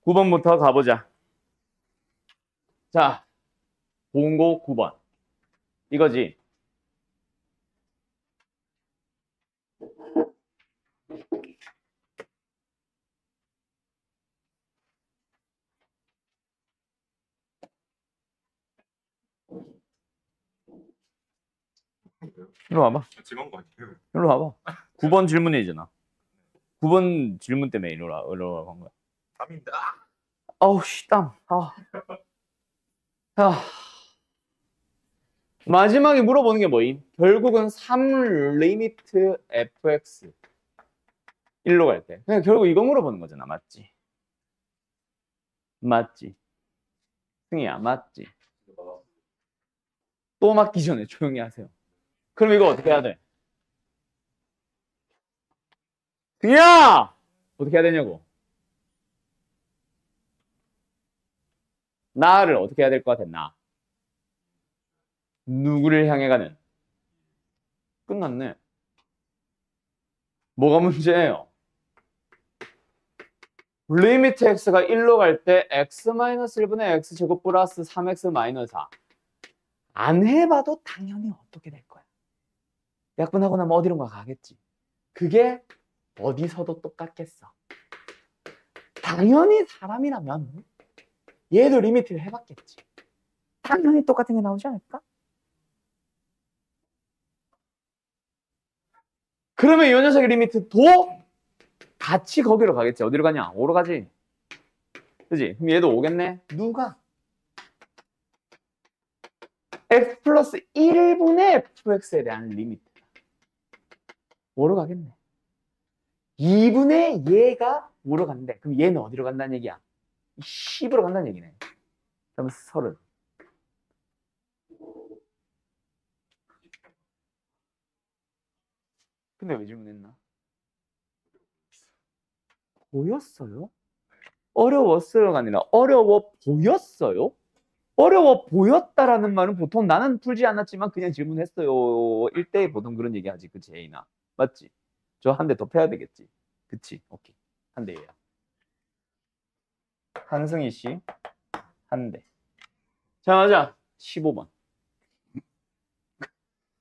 9번부터 가보자. 자, 본고 9번. 이거지. 일로 와봐. 지금 거 아니에요? 일로 와봐. 9번 질문이잖아. 9번 질문 때문에 일로 와 간 거야. 땀인데. 아우, 씨, 땀. 마지막에 물어보는 게 뭐임? 결국은 3 리미트 fx 1로 갈 때. 그냥 결국 이거 물어보는 거잖아. 맞지? 맞지? 승희야, 맞지? 또 맞기 전에 조용히 하세요. 그럼 이거 어떻게 해야 돼? 승희야! 어떻게 해야 되냐고? 나를 어떻게 해야 될 것 같아? 나. 누구를 향해 가는? 끝났네. 뭐가 문제예요? 리미트 x가 1로 갈 때 x-1분의 x제곱 플러스 3x-4. 안 해봐도 당연히 어떻게 될 거야? 약분하고 나면 어디론가 가겠지. 그게 어디서도 똑같겠어. 당연히 사람이라면 얘도 리미트를 해봤겠지. 당연히 똑같은 게 나오지 않을까? 그러면 이 녀석의 리미트도 같이 거기로 가겠지. 어디로 가냐? 5로 가지. 그지? 그럼 얘도 오겠네. 누가? x 플러스 1분의 fx에 대한 리미트. 5로 가겠네. 2분의 얘가 5로 간대. 그럼 얘는 어디로 간다는 얘기야? 10으로 간다는 얘기네. 그럼 30. 근데 왜 질문했나? 보였어요? 어려웠어요가 아니라 어려워 보였어요? 어려워 보였다라는 말은 보통 나는 풀지 않았지만 그냥 질문했어요. 1대1 보통 그런 얘기 하지. 그치, A나. 맞지? 저 한 대 더 패야 되겠지. 그치? 오케이. 한 대예요. 한승희 씨. 한 대. 자, 맞아. 15번.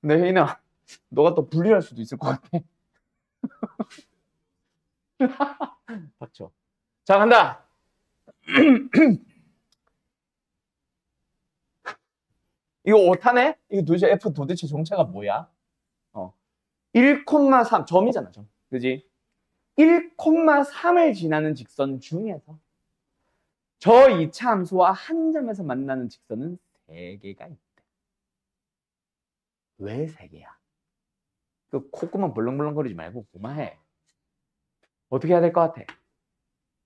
근데 혜인아, 너가 더 불리할 수도 있을 것 같아. 닥쳐. 자, 간다. 이거 오타네? 이거 도대체 F 도대체 정체가 뭐야? 1,3 점이잖아, 점. 그지? 1,3을 지나는 직선 중에서 저 2차 함수와 한 점에서 만나는 직선은 3개가 있대. 왜 3개야? 그 콧구멍 벌렁벌렁거리지 말고 그만해. 어떻게 해야 될 것 같아?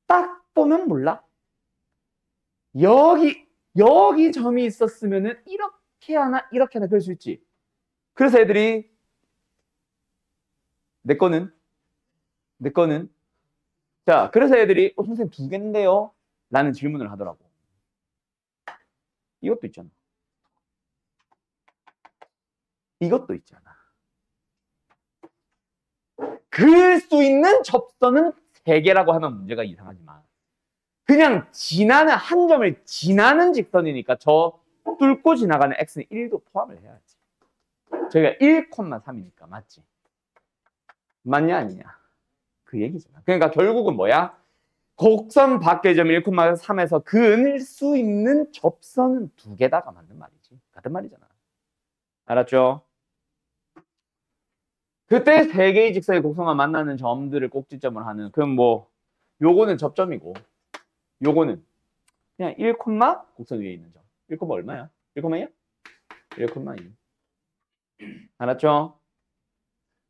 딱 보면 몰라. 여기 점이 있었으면은 이렇게 하나 그럴 수 있지. 그래서 애들이 내 거는 자, 그래서 애들이 선생님 2개인데요? 라는 질문을 하더라고. 이것도 있잖아. 이것도 있잖아. 그을 수 있는 접선은 3개라고 하면 문제가 이상하지만 그냥 지나는 한 점을 지나는 직선이니까 저 뚫고 지나가는 x는 1도 포함을 해야지. 저희가 1,3이니까 맞지? 맞냐 아니냐? 그 얘기잖아. 그러니까 결국은 뭐야? 곡선 밖의 점 1,3에서 그을 수 있는 접선은 2개다가 맞는 말이지. 같은 말이잖아. 알았죠? 그때 3개의 직선의 곡선과 만나는 점들을 꼭지점을 하는 그럼 뭐 요거는 접점이고 요거는 그냥 1, 곡선 위에 있는 점. 1, 얼마야? 1,2야? 1,2. 알았죠?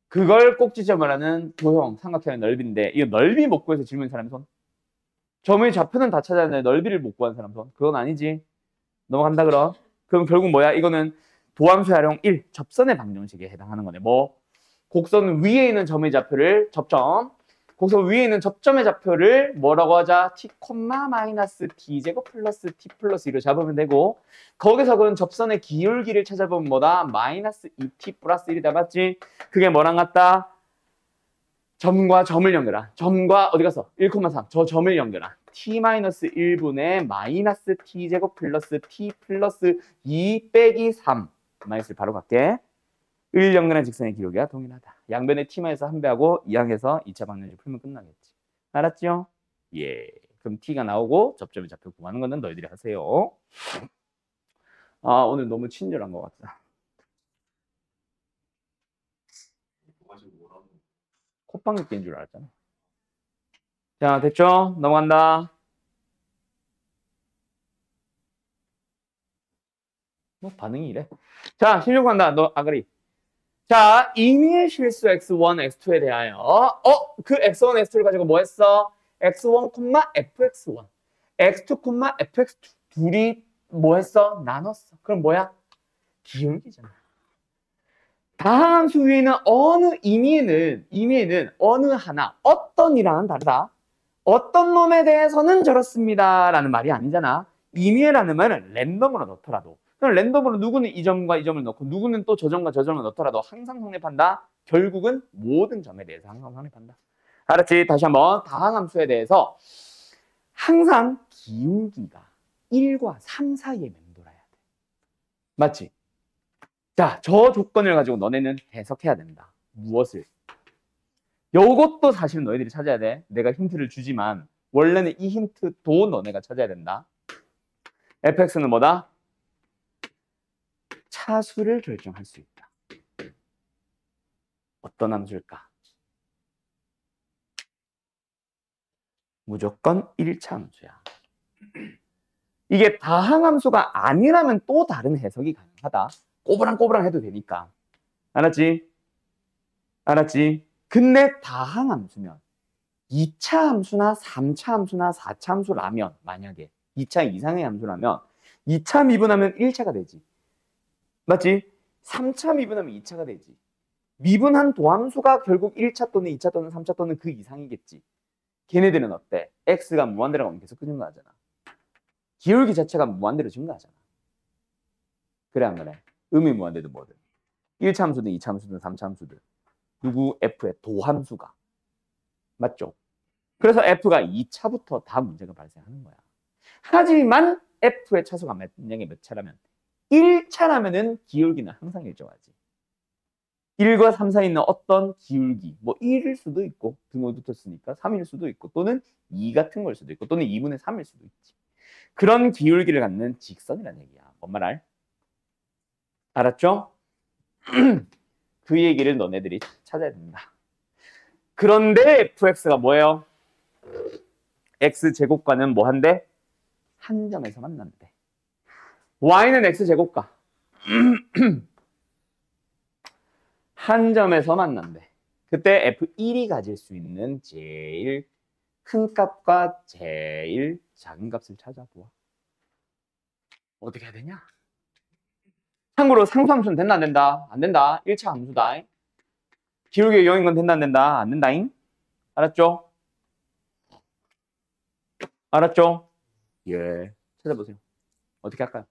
그걸 꼭지점을 하는 도형, 삼각형의 넓이인데 이 넓이 못 구해서 질문 사람 손. 점의 좌표는 다 찾았는데 넓이를 못 구한 사람 손. 그건 아니지. 넘어간다 그럼. 그럼 결국 뭐야? 이거는 도함수 활용 1, 접선의 방정식에 해당하는 거네. 뭐? 곡선 위에 있는 점의 좌표를 접점. 곡선 위에 있는 접점의 좌표를 뭐라고 하자? t, 마이너스 t제곱 플러스 t 플러스 1로 잡으면 되고 거기서 그런 접선의 기울기를 찾아보면 뭐다? 마이너스 2t 플러스 1이다. 맞지? 그게 뭐랑 같다? 점과 점을 연결한. 점과 어디 갔어? 1,3. 저 점을 연결한. t-1분의 마이너스 t제곱 플러스 t 플러스 2 빼기 3 마이너스를 바로 갈게. 을 연결한 직선의 기울기가 동일하다. 양변에 t-1배하고 2항에서 2차 방정식 풀면 끝나겠지. 알았죠? 예. 그럼 t가 나오고 접점의 좌표 구하는 거는 너희들이 하세요. 아, 오늘 너무 친절한 것 같다. 콧방귀 낀 줄 알았잖아. 자, 됐죠? 넘어간다. 뭐 반응이 이래. 자, 실력 간다. 너 아그리. 자, 임의의 실수 x1, x2에 대하여 그 x1, x2를 가지고 뭐 했어? x1, fx1, x2, fx2 둘이 뭐 했어? 나눴어. 그럼 뭐야? 기울기잖아. 다함수 위에는 어느 임의에는 어느 하나 어떤 이랑은 다르다. 어떤 놈에 대해서는 저렇습니다 라는 말이 아니잖아. 임의라는 말은 랜덤으로 넣더라도, 그럼 랜덤으로 누구는 이 점과 이 점을 넣고 누구는 또 저 점과 저 점을 넣더라도 항상 성립한다. 결국은 모든 점에 대해서 항상 성립한다. 알았지? 다시 한번 다항함수에 대해서 항상 기울기가 1과 3 사이에 맴돌아야 돼. 맞지? 자, 저 조건을 가지고 너네는 해석해야 된다. 무엇을? 요것도 사실 너희들이 찾아야 돼. 내가 힌트를 주지만 원래는 이 힌트도 너네가 찾아야 된다. fx는 뭐다? 차수를 결정할 수 있다. 어떤 함수일까? 무조건 1차 함수야. 이게 다항함수가 아니라면 또 다른 해석이 가능하다. 꼬부랑꼬부랑 해도 되니까. 알았지? 알았지? 근데 다항함수면 2차 함수나 3차 함수나 4차 함수라면, 만약에 2차 이상의 함수라면 2차 미분하면 1차가 되지. 맞지? 3차 미분하면 2차가 되지. 미분한 도함수가 결국 1차 또는 2차 또는 3차 또는 그 이상이겠지. 걔네들은 어때? x가 무한대로 가면 계속 증가하잖아. 기울기 자체가 무한대로 증가하잖아. 그래 안 그래? 음이 무한대도 뭐든. 1차 함수든 2차 함수든 3차 함수든. 누구 f의 도함수가. 맞죠? 그래서 f가 2차부터 다 문제가 발생하는 거야. 하지만 f의 차수가 만약에 몇 차라면 1차라면은 기울기는 항상 일정하지. 1과 3 사이에 있는 어떤 기울기, 뭐 1일 수도 있고 등호 붙었으니까 3일 수도 있고 또는 2 같은 걸 수도 있고 또는 2분의 3일 수도 있지. 그런 기울기를 갖는 직선이라는 얘기야. 뭔 말 알? 알았죠? 그 얘기를 너네들이 찾아야 된다. 그런데 fx가 뭐예요? x제곱과는 뭐한데? 한 점에서 만난대. y는 x제곱과 한 점에서 만난대. 그때 f1이 가질 수 있는 제일 큰 값과 제일 작은 값을 찾아보아. 어떻게 해야 되냐? 참고로 상수함수는 된다 안 된다? 안 된다. 1차 함수다. 기울기의 0인 건 된다 안 된다? 안 된다잉. 알았죠? 알았죠? 예. 찾아보세요. 어떻게 할까요?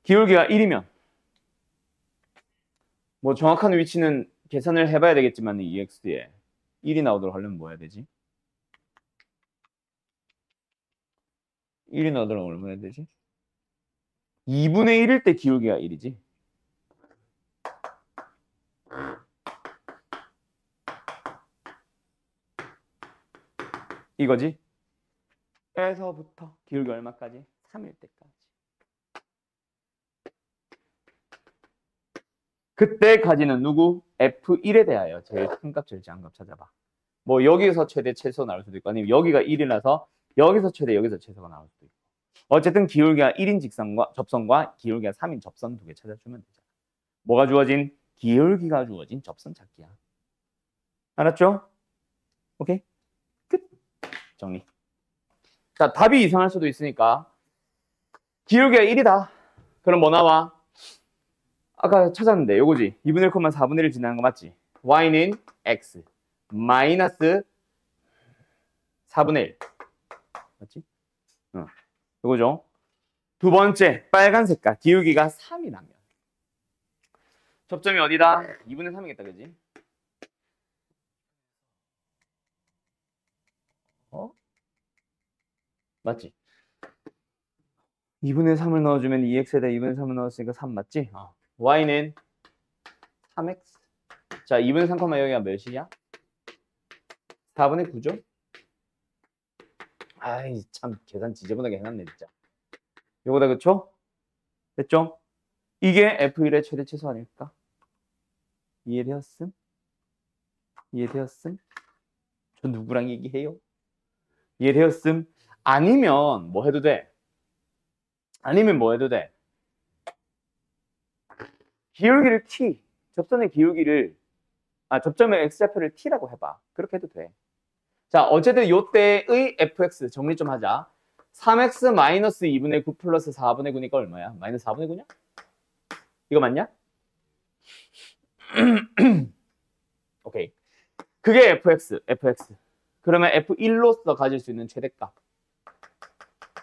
기울기가 1이면 뭐 정확한 위치는 계산을 해봐야 되겠지만 EX에 1이 나오도록 하려면 뭐 해야 되지? 1이 나오도록 얼마 해야 되지? 2분의 1일 때 기울기가 1이지. 이거지? 에서부터 기울기 얼마까지? 3일 때까지. 그때까지는 누구? F1에 대하여 제일 큰 값, 제일 작은 값 찾아봐. 뭐 여기서 최대, 최소 나올 수도 있고 아니면 여기가 1이라서 여기서 최대, 여기서 최소가 나올 수도 있고. 어쨌든 기울기가 1인 직선과 접선과 기울기가 3인 접선 두 개 찾아주면 되잖아. 뭐가 주어진? 기울기가 주어진 접선 찾기야. 알았죠? 오케이? 끝. 정리. 자, 답이 이상할 수도 있으니까 기울기가 1이다. 그럼 뭐 나와? 아까 찾았는데 요거지. 2분의 1, 4분의 1 지나는 거 맞지? y는 x 마이너스 4분의 1 맞지? 요거죠. 두 번째 빨간 색깔 기울기가 3이라면 접점이 어디다? 2분의 3이겠다, 그지? 맞지? 2분의 3을 넣어주면 2x에다 2분의 3을 넣었으니까 3 맞지? y는 3x. 자, 2분의 3, 여기가 몇이냐? 4분의 9죠? 아이, 참, 계산 지저분하게 해놨네, 진짜. 요거다, 그쵸? 됐죠? 이게 F1의 최대 최소 아닐까? 이해되었음? 이해되었음? 저 누구랑 얘기해요? 이해되었음? 아니면 뭐 해도 돼? 아니면 뭐 해도 돼? 기울기를 t, 접선의 기울기를, 접점의 x좌표를 t라고 해봐. 그렇게 해도 돼. 자, 어쨌든 요때의 fx 정리 좀 하자. 3x 마이너스 2분의 9 플러스 4분의 9니까 얼마야? 마이너스 4분의 9냐? 이거 맞냐? 오케이. 그게 fx. 그러면 f1로서 가질 수 있는 최대값.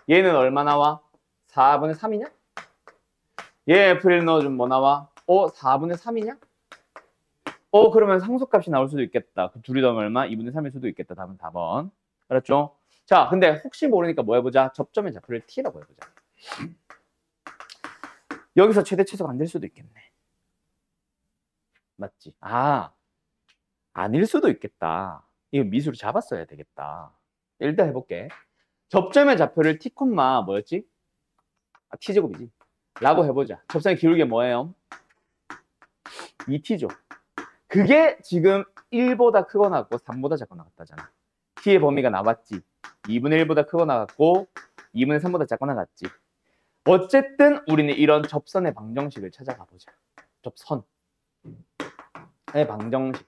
얘는 얼마 나와? 4분의 3이냐? 얘 f1 넣어주면 뭐 나와? 4분의 3이냐? 그러면 상수값이 나올 수도 있겠다. 그 둘이 더하면 얼마? 2분의 3일 수도 있겠다. 답은 4번. 알았죠? 자, 근데 혹시 모르니까 뭐 해보자? 접점의 좌표를 t라고 해보자. 여기서 최대 최소가 안 될 수도 있겠네. 맞지? 아닐 수도 있겠다. 이거 미수로 잡았어야 되겠다. 일단 해볼게. 접점의 좌표를 t, 뭐였지? t제곱이지. 라고 해보자. 접선의 기울기가 뭐예요? 2t죠. 그게 지금 1보다 크거나 같고 3보다 작거나 같다잖아. t의 범위가 나왔지. 2분의 1보다 크거나 같고 2분의 3보다 작거나 같지. 어쨌든 우리는 이런 접선의 방정식을 찾아가 보자. 접선의 방정식.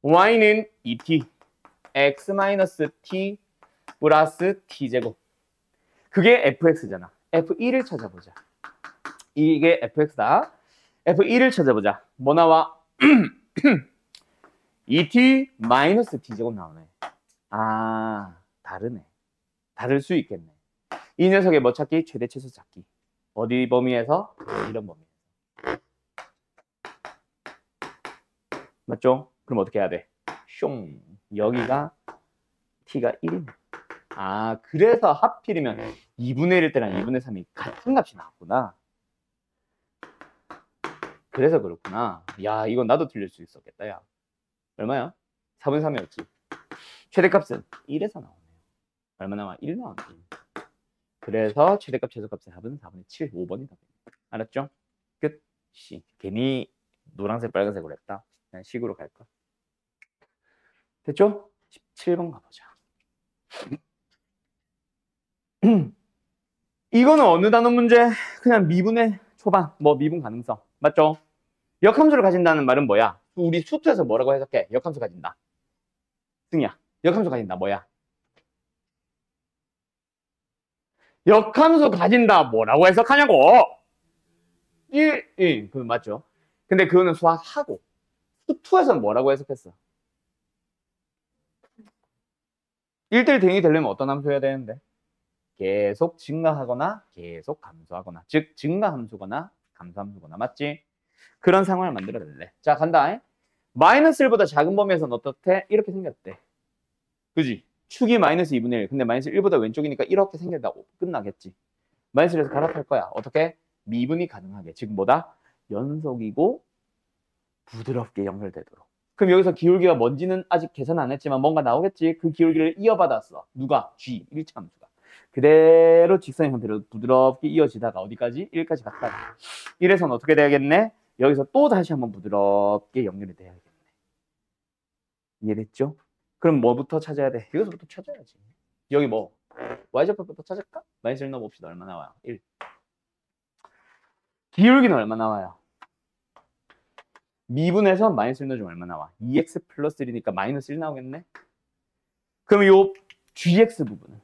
y는 2t, x-t 플러스 t제곱. 그게 fx잖아. f1을 찾아보자. 이게 fx다. f1을 찾아보자. 뭐 나와? 2t 마이너스 t제곱 나오네. 다르네. 다를 수 있겠네. 이 녀석의 뭐 찾기? 최대 최소 찾기. 어디 범위에서? 이런 범위에서. 맞죠? 그럼 어떻게 해야 돼? 숑. 여기가 t가 1이네. 그래서 하필이면 2분의 1일 때랑 2분의 3이 같은 값이 나왔구나. 그래서 그렇구나. 야, 이건 나도 틀릴 수 있었겠다, 야. 얼마야? 4분의 3이었지. 최대값은 1에서 나오네요. 얼마 나와? 1 나와. 1. 그래서 최대값, 최소값의 합은 4분의 7, 5번이 답입니다. 알았죠? 끝. C. 괜히 노란색, 빨간색으로 했다. 그냥 식으로 갈까? 됐죠? 17번 가보자. 이거는 어느 단원 문제? 그냥 미분의 초반, 미분 가능성. 맞죠? 역함수를 가진다는 말은 뭐야? 우리 수투에서 뭐라고 해석해? 역함수 가진다. 승희야, 역함수 가진다. 뭐야? 역함수 가진다. 뭐라고 해석하냐고? 그건 맞죠? 근데 그거는 수학하고 수투에서는 뭐라고 해석했어? 1대1 대응이 되려면 어떤 함수 해야 되는데? 계속 증가하거나 계속 감소하거나, 즉 증가함수거나 감소함수거나. 맞지? 그런 상황을 만들어낼래. 자, 간다. 마이너스 1보다 작은 범위에서는 어떻대? 이렇게 생겼대. 그지? 축이 마이너스 2분의 1. 근데 마이너스 1보다 왼쪽이니까 이렇게 생겼다. 끝나겠지. 마이너스 1에서 갈아탈 거야. 어떻게? 미분이 가능하게. 즉 뭐다? 연속이고 부드럽게 연결되도록. 그럼 여기서 기울기가 뭔지는 아직 계산 안 했지만 뭔가 나오겠지. 그 기울기를 이어받았어. 누가? G. 1차 함수가. 그대로 직선의 형태로 부드럽게 이어지다가 어디까지? 1까지 갔다가. 이래서는 어떻게 돼야겠네? 여기서 또 다시 한번 부드럽게 연결이 돼야겠네. 이해됐죠? 그럼 뭐부터 찾아야 돼? 여기서부터 찾아야지. 여기 뭐? y좌표부터 찾을까? 마이너스 1 넣어봅시다. 얼마 나와요? 1. 기울기는 얼마 나와요? 미분에서 마이너스 1 넣어주면 얼마 나와? 2x 플러스 1이니까 마이너스 1 나오겠네? 그럼 요 gx 부분은?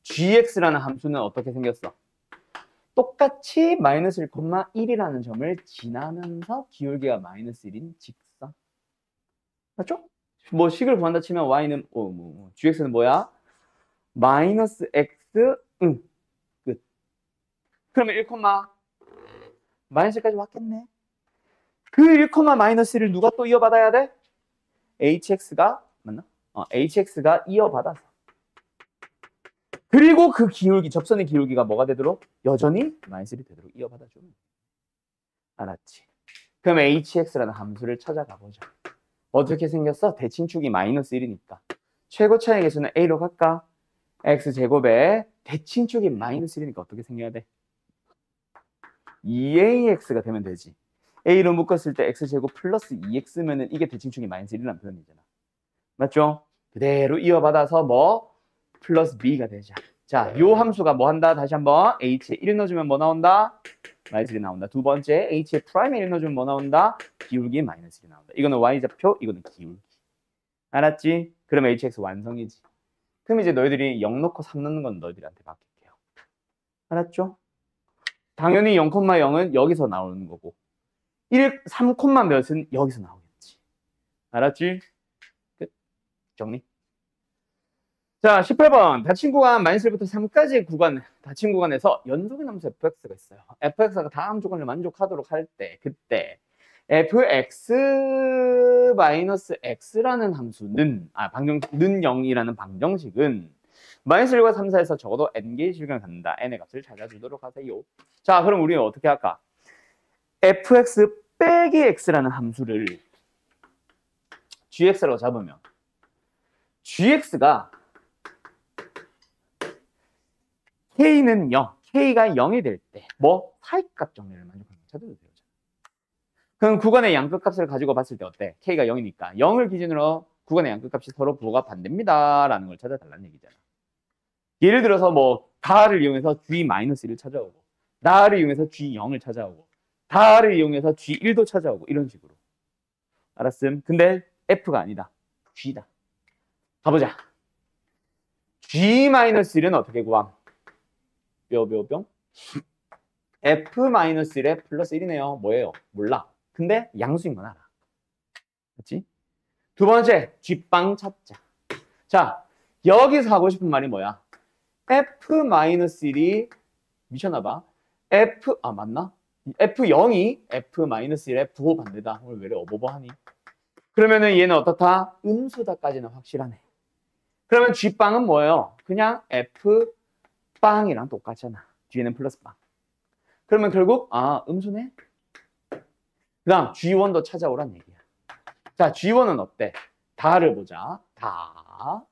gx라는 함수는 어떻게 생겼어? 똑같이 마이너스 1,1이라는 점을 지나면서 기울기가 마이너스 1인 직선. 맞죠? 뭐 식을 구한다 치면 y는 gx는 뭐야? 마이너스 x 끝. 그러면 1, 마이너스까지 왔겠네. 그 1, 마이너스를 누가 또 이어받아야 돼? hx가 맞나? hx가 이어받아서. 그리고 그 기울기, 접선의 기울기가 뭐가 되도록? 여전히 마이너스 1이 되도록 이어받아주는. 알았지? 그럼 hx라는 함수를 찾아가 보자. 어떻게 생겼어? 대칭축이 마이너스 1이니까. 최고 차의 개수는 a로 갈까? x제곱에 대칭축이 마이너스 1이니까 어떻게 생겨야 돼? 2ax가 되면 되지. a로 묶었을 때 x제곱 플러스 2x면은 이게 대칭축이 마이너스 1이라는 표현이잖아. 맞죠? 그대로 이어받아서 뭐? 플러스 b가 되자. 자, 요 함수가 뭐 한다? 다시 한번 h에 1 넣어주면 뭐 나온다? 마이너스 1이 나온다. 두 번째, h에 프라임에 1 넣어주면 뭐 나온다? 기울기 마이너스 1이 나온다. 이거는 y좌표, 이거는 기울기. 알았지? 그러면 hx 완성이지. 그럼 이제 너희들이 0 넣고 3 넣는 건 너희들한테 맡길게요. 알았죠? 당연히 0,0은 여기서 나오는 거고 3, 몇은 여기서 나오겠지. 알았지? 끝. 정리. 자, 18번. 닫힌 구간 마이너스 1부터 3까지의 구간, 닫힌 구간에서 연속의 함수 fx가 있어요. fx가 다음 조건을 만족하도록 할 때, 그때 fx 마이너스 x라는 함수는, 는 0이라는 방정식은 마이너스 1과 3, 4에서 적어도 n개의 시간을 갖는다. n의 값을 찾아주도록 하세요. 자, 그럼 우리는 어떻게 할까? fx 빼기 x라는 함수를 gx라고 잡으면 gx가 k는 0, k가 0이 될 때 뭐? 사이값 정리를 만족하는 거 찾아도 돼요. 그럼 구간의 양끝값을 가지고 봤을 때 어때? k가 0이니까 0을 기준으로 구간의 양끝값이 서로 부호가 반대입니다 라는 걸 찾아달라는 얘기잖아. 예를 들어서 뭐 다를 이용해서 g-1을 찾아오고 나를 이용해서 g0을 찾아오고 다를 이용해서 g1도 찾아오고 이런 식으로. 알았음? 근데 f가 아니다. g다. 가보자. g-1은 어떻게 구함? 뿅 f-1에 플러스 1이네요. 뭐예요? 몰라. 근데 양수인 건 알아. 그렇지? 두 번째, 뒷방 찾자. 자, 여기서 하고 싶은 말이 뭐야? f-1이 미쳤나봐. 맞나? f0이 f-1의 부호 반대다. 오늘 왜 이래 어버버하니? 그러면은 얘는 어떻다? 음수다까지는 확실하네. 그러면 뒷방은 뭐예요? 그냥 f빵이랑 똑같잖아. 뒤에는 플러스 빵. 그러면 결국 음수네? 그 다음 G1도 찾아오란 얘기야. 자, G1은 어때? 다를 보자. 다.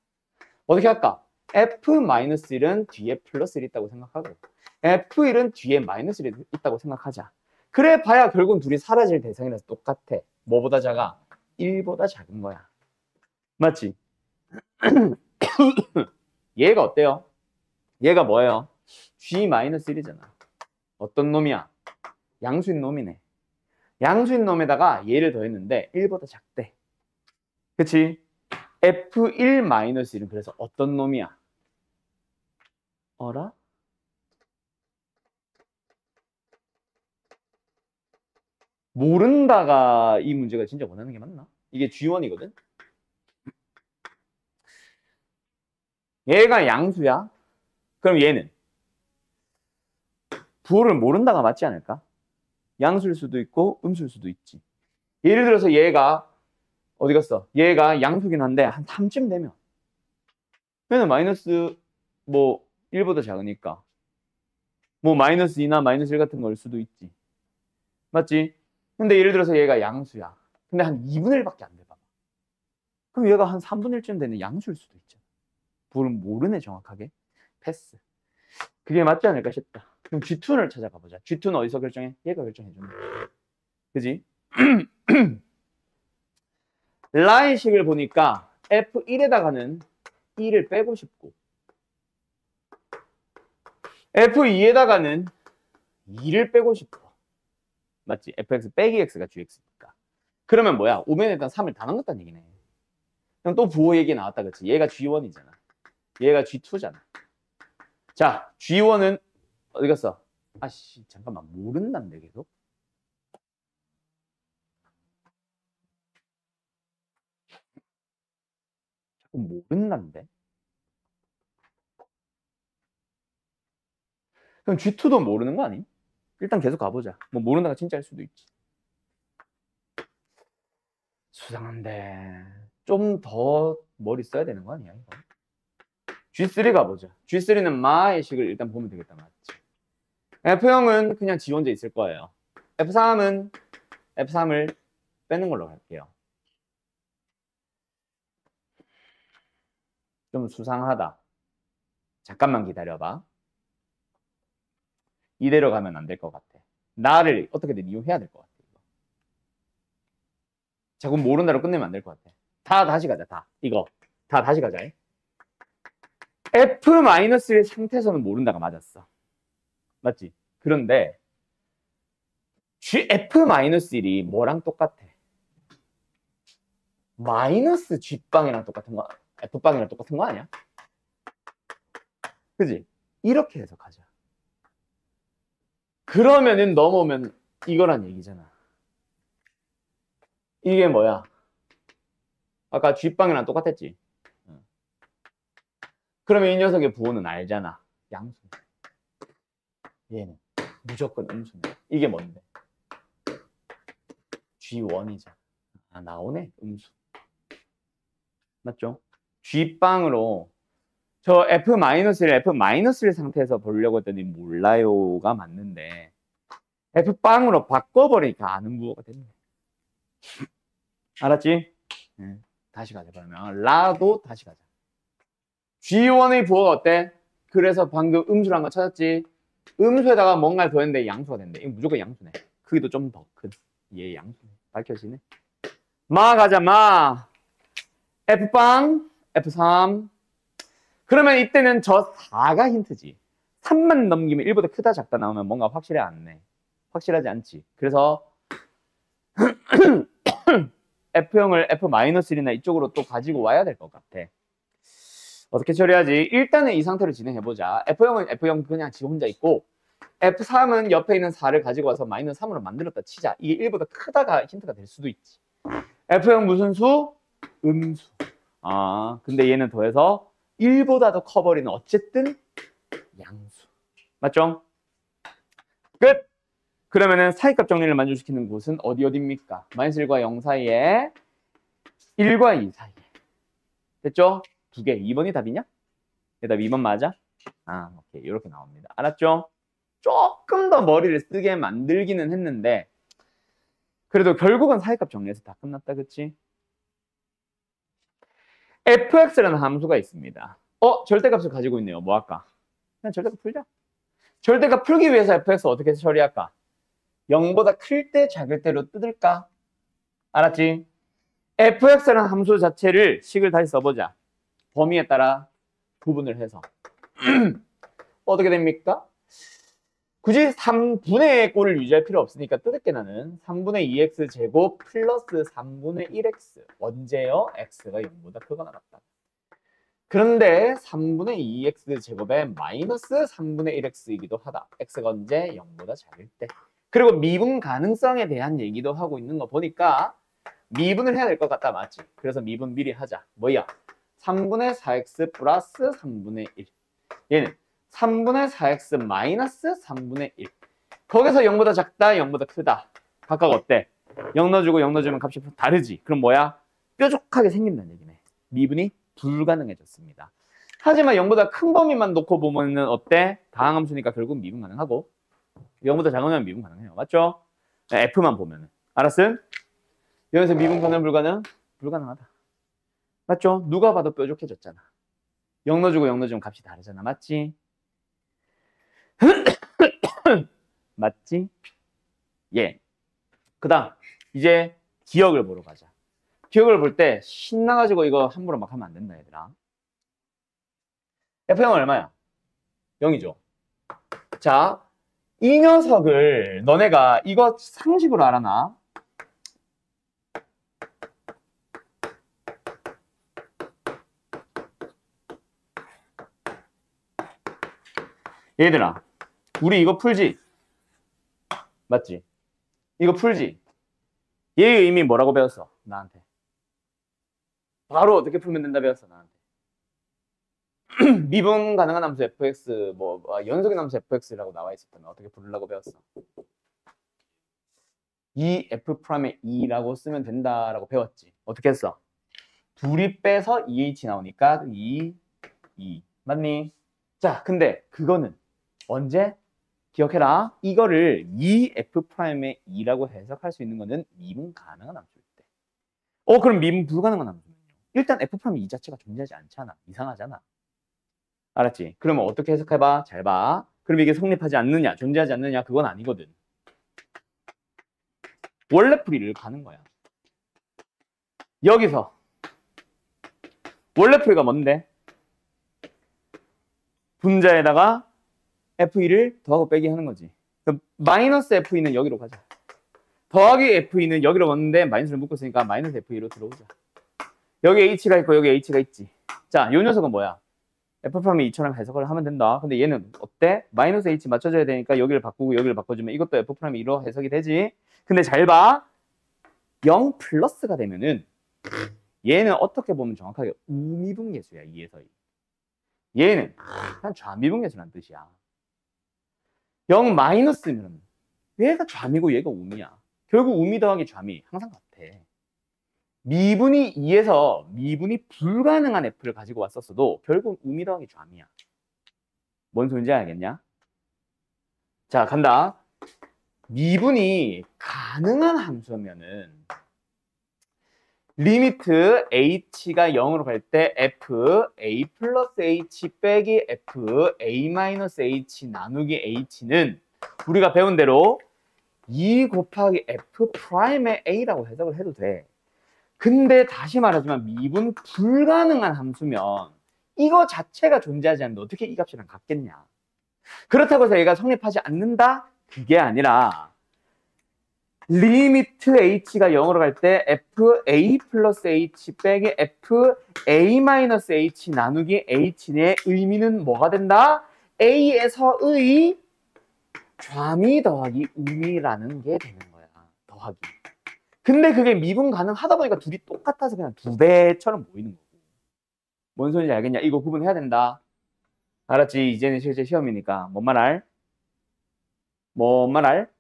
어떻게 할까? F-1은 뒤에 플러스 1이 있다고 생각하고 F1은 뒤에 마이너스 1이 있다고 생각하자. 그래 봐야 결국은 둘이 사라질 대상이라서 똑같아. 뭐보다 작아? 1보다 작은 거야. 맞지? 얘가 어때요? 얘가 뭐예요? G-1이잖아. 어떤 놈이야? 양수인 놈이네. 양수인 놈에다가 얘를 더했는데 1보다 작대. 그치? F1-1은 그래서 어떤 놈이야? 어라? 모른다가 이 문제가 진짜 원하는 게 맞나? 이게 G1이거든? 얘가 양수야? 그럼 얘는? 부호를 모른다가 맞지 않을까? 양수일 수도 있고 음수일 수도 있지. 예를 들어서 얘가 어디 갔어? 얘가 양수긴 한데 한 3쯤 되면 얘는 마이너스 뭐 1보다 작으니까 뭐 마이너스 2나 마이너스 1 같은 걸 수도 있지. 맞지? 근데 예를 들어서 얘가 양수야. 근데 한 2분의 1밖에 안 돼. 봐봐. 그럼 얘가 한 3분의 1쯤 되는 양수일 수도 있잖아. 부호를 모르네 정확하게. 패스. 그게 맞지 않을까 싶다. 그럼 G2를 찾아가 보자. G2는 어디서 결정해? 얘가 결정해주는 거야. 그지? 라인식을 보니까 F1에다가는 1을 빼고 싶고 F2에다가는 2를 빼고 싶어. 맞지? fx 빼기 x가 gx니까. 그러면 뭐야? 오면에다 3을 다 넣었다는 얘기네. 그럼 또 부호 얘기 나왔다 그치? 얘가 G1이잖아. 얘가 G2잖아. 자, G1은 어디 갔어? 아씨, 잠깐만. 모른다는데 계속? 자꾸 모른다는데? 그럼 G2도 모르는 거 아니? 일단 계속 가보자. 뭐 모른다가 진짜일 수도 있지. 수상한데 좀 더 머리 써야 되는 거 아니야 이거? G3 가보자. G3는 마의 식을 일단 보면 되겠다 맞지? F형은 그냥 지 혼자 있을 거예요. F3을 빼는 걸로 갈게요. 좀 수상하다. 잠깐만 기다려봐. 이대로 가면 안 될 것 같아. 나를 어떻게든 이용해야 될 것 같아. 자꾸 모른다로 끝내면 안 될 것 같아. 다 다시 가자. 이거 다 다시 가자. F-의 상태에서는 모른다가 맞았어. 맞지? 그런데 F-1이 뭐랑 똑같아? 마이너스 G빵이랑 똑같은 거, F빵이랑 똑같은 거 아니야? 그지? 이렇게 해석하자. 그러면은 넘어오면 이거란 얘기잖아. 이게 뭐야? 아까 G빵이랑 똑같았지? 그러면 이 녀석의 부호는 알잖아. 양수. 얘는 무조건 음수네. 이게 뭔데? G1이잖아. 아, 나오네. 음수. 맞죠? G빵으로 저 F-를 상태에서 보려고 했더니 몰라요가 맞는데 F빵으로 바꿔버리니까 아는 부호가 됐네. 알았지? 네. 다시 가자. 그러면 라도 다시 가자. G1의 부호가 어때? 그래서 방금 음수란 거 찾았지? 음수에다가 뭔가를 더했는데 양수가 된대. 이거 무조건 양수네. 크기도 좀 더 큰. 얘 양수네. 밝혀지네. 마 가자. 마. F빵, F3. 그러면 이때는 저 4가 힌트지. 3만 넘기면 1보다 크다 작다 나오면 뭔가 확실해 않네. 확실하지 않지. 그래서 F형을 F-1이나 이쪽으로 또 가지고 와야 될 것 같아. 어떻게 처리하지? 일단은 이 상태로 진행해보자. F형은 F형 그냥 지 혼자 있고 F3은 옆에 있는 4를 가지고 와서 마이너스 3으로 만들었다 치자. 이게 1보다 크다가 힌트가 될 수도 있지. F형 무슨 수? 음수. 아, 근데 얘는 더해서 1보다 더 커버리는 어쨌든 양수. 맞죠? 끝! 그러면은 사이값 정리를 만족시키는 곳은 어디입니까? 마이너스 1과 0 사이에 1과 2 사이에. 됐죠? 두 개. 2번이 답이냐? 대답 2번 맞아? 아, 오케이. 이렇게 나옵니다. 알았죠? 조금 더 머리를 쓰게 만들기는 했는데 그래도 결국은 사이값 정리해서 다 끝났다. 그치? fx라는 함수가 있습니다. 절대값을 가지고 있네요. 뭐 할까? 그냥 절대값 풀자. 절대값 풀기 위해서 fx 어떻게 처리할까? 0보다 클 때 작을 때로 뜯을까? 알았지? fx라는 함수 자체를 식을 다시 써보자. 범위에 따라 구분을 해서 어떻게 됩니까? 굳이 3분의 꼴을 유지할 필요 없으니까 뜯을게 나는 3분의 2x 제곱 플러스 3분의 1x 언제요? x가 0보다 크거나 같다. 그런데 3분의 2x 제곱에 마이너스 3분의 1x이기도 하다. x가 언제? 0보다 작을 때. 그리고 미분 가능성에 대한 얘기도 하고 있는 거 보니까 미분을 해야 될 것 같다. 맞지? 그래서 미분 미리 하자. 뭐야? 3분의 4x 플러스 3분의 1. 얘는 3분의 4x 마이너스 3분의 1. 거기서 0보다 작다, 0보다 크다. 각각 어때? 0 넣어주고 0 넣어주면 값이 다르지. 그럼 뭐야? 뾰족하게 생긴다는 얘기네. 미분이 불가능해졌습니다. 하지만 0보다 큰 범위만 놓고 보면은 어때? 다항함수니까 결국 미분 가능하고 0보다 작으면 미분 가능해요. 맞죠? F만 보면은. 알았음? 여기서 미분 가능 불가능? 불가능하다. 맞죠? 누가 봐도 뾰족해졌잖아. 0 넣어주고 0 넣어주면 값이 다르잖아. 맞지? 맞지? 예. 그 다음 이제 기억을 보러 가자. 기억을 볼 때 신나가지고 이거 함부로 막 하면 안 된다 얘들아. F형 얼마야? 0이죠. 자, 이 녀석을 너네가 이거 상식으로 알아나? 얘들아, 우리 이거 풀지? 맞지? 이거 풀지? 얘의 의미 뭐라고 배웠어? 나한테. 바로 어떻게 풀면 된다 배웠어, 나한테. 미분 가능한 함수 fx 뭐 연속의 함수 fx라고 나와 있었다면 어떻게 부르려고 배웠어? 이 f'의 2라고 쓰면 된다라고 배웠지. 어떻게 했어? 둘이 빼서 2h 나오니까 2 맞니? 자, 근데 그거는 언제? 기억해라. 이거를 이 f'의 2라고 해석할 수 있는 거는 미분 가능한 함수일 때. 그럼 미분 불가능한 함수는요? 일단 f'의 2 자체가 존재하지 않잖아. 이상하잖아. 알았지? 그러면 어떻게 해석해봐? 잘 봐. 그럼 이게 성립하지 않느냐, 존재하지 않느냐, 그건 아니거든. 원래 풀이를 가는 거야. 여기서 원래 풀이가 뭔데? 분자에다가 F2를 더하고 빼기 하는 거지. 그럼 마이너스 F2는 여기로 가자. 더하기 F2는 여기로 왔는데 마이너스를 묶었으니까 마이너스 F2로 들어오자. 여기 H가 있고 여기 H가 있지. 자, 이 녀석은 뭐야? F'이 2처럼 해석을 하면 된다. 근데 얘는 어때? 마이너스 H 맞춰줘야 되니까 여기를 바꾸고 여기를 바꿔주면 이것도 F'이 2로 해석이 되지. 근데 잘 봐. 0 플러스가 되면은 얘는 어떻게 보면 정확하게 우미분계수야. 2에서 2. 얘는 그냥 좌미분계수란 뜻이야. 0 마이너스면 얘가 좌미고 얘가 우미야. 결국 우미 더하기 좌미 항상 같아. 미분이 2에서 미분이 불가능한 F를 가지고 왔었어도 결국 우미 더하기 좌미야. 뭔 소리인지 알겠냐? 자, 간다. 미분이 가능한 함수면은 리미트 h가 0으로 갈 때 f a 플러스 h 빼기 f a 마이너스 h 나누기 h는 우리가 배운 대로 2 곱하기 f 프라임의 a라고 해석을 해도 돼. 근데 다시 말하지만 미분 불가능한 함수면 이거 자체가 존재하지 않는데 어떻게 이 값이랑 같겠냐. 그렇다고 해서 얘가 성립하지 않는다? 그게 아니라 리미트 h가 0으로 갈 때 fa 플러스 h 빼기 fa 마이너스 h 나누기 h의 의미는 뭐가 된다? a에서의 좌미 더하기 우미라는 게 되는 거야. 더하기. 근데 그게 미분 가능하다 보니까 둘이 똑같아서 그냥 2배처럼 보이는 거고. 뭔 소리인지 알겠냐? 이거 구분해야 된다. 알았지? 이제는 실제 시험이니까. 뭔 말 알? 뭔 말 알?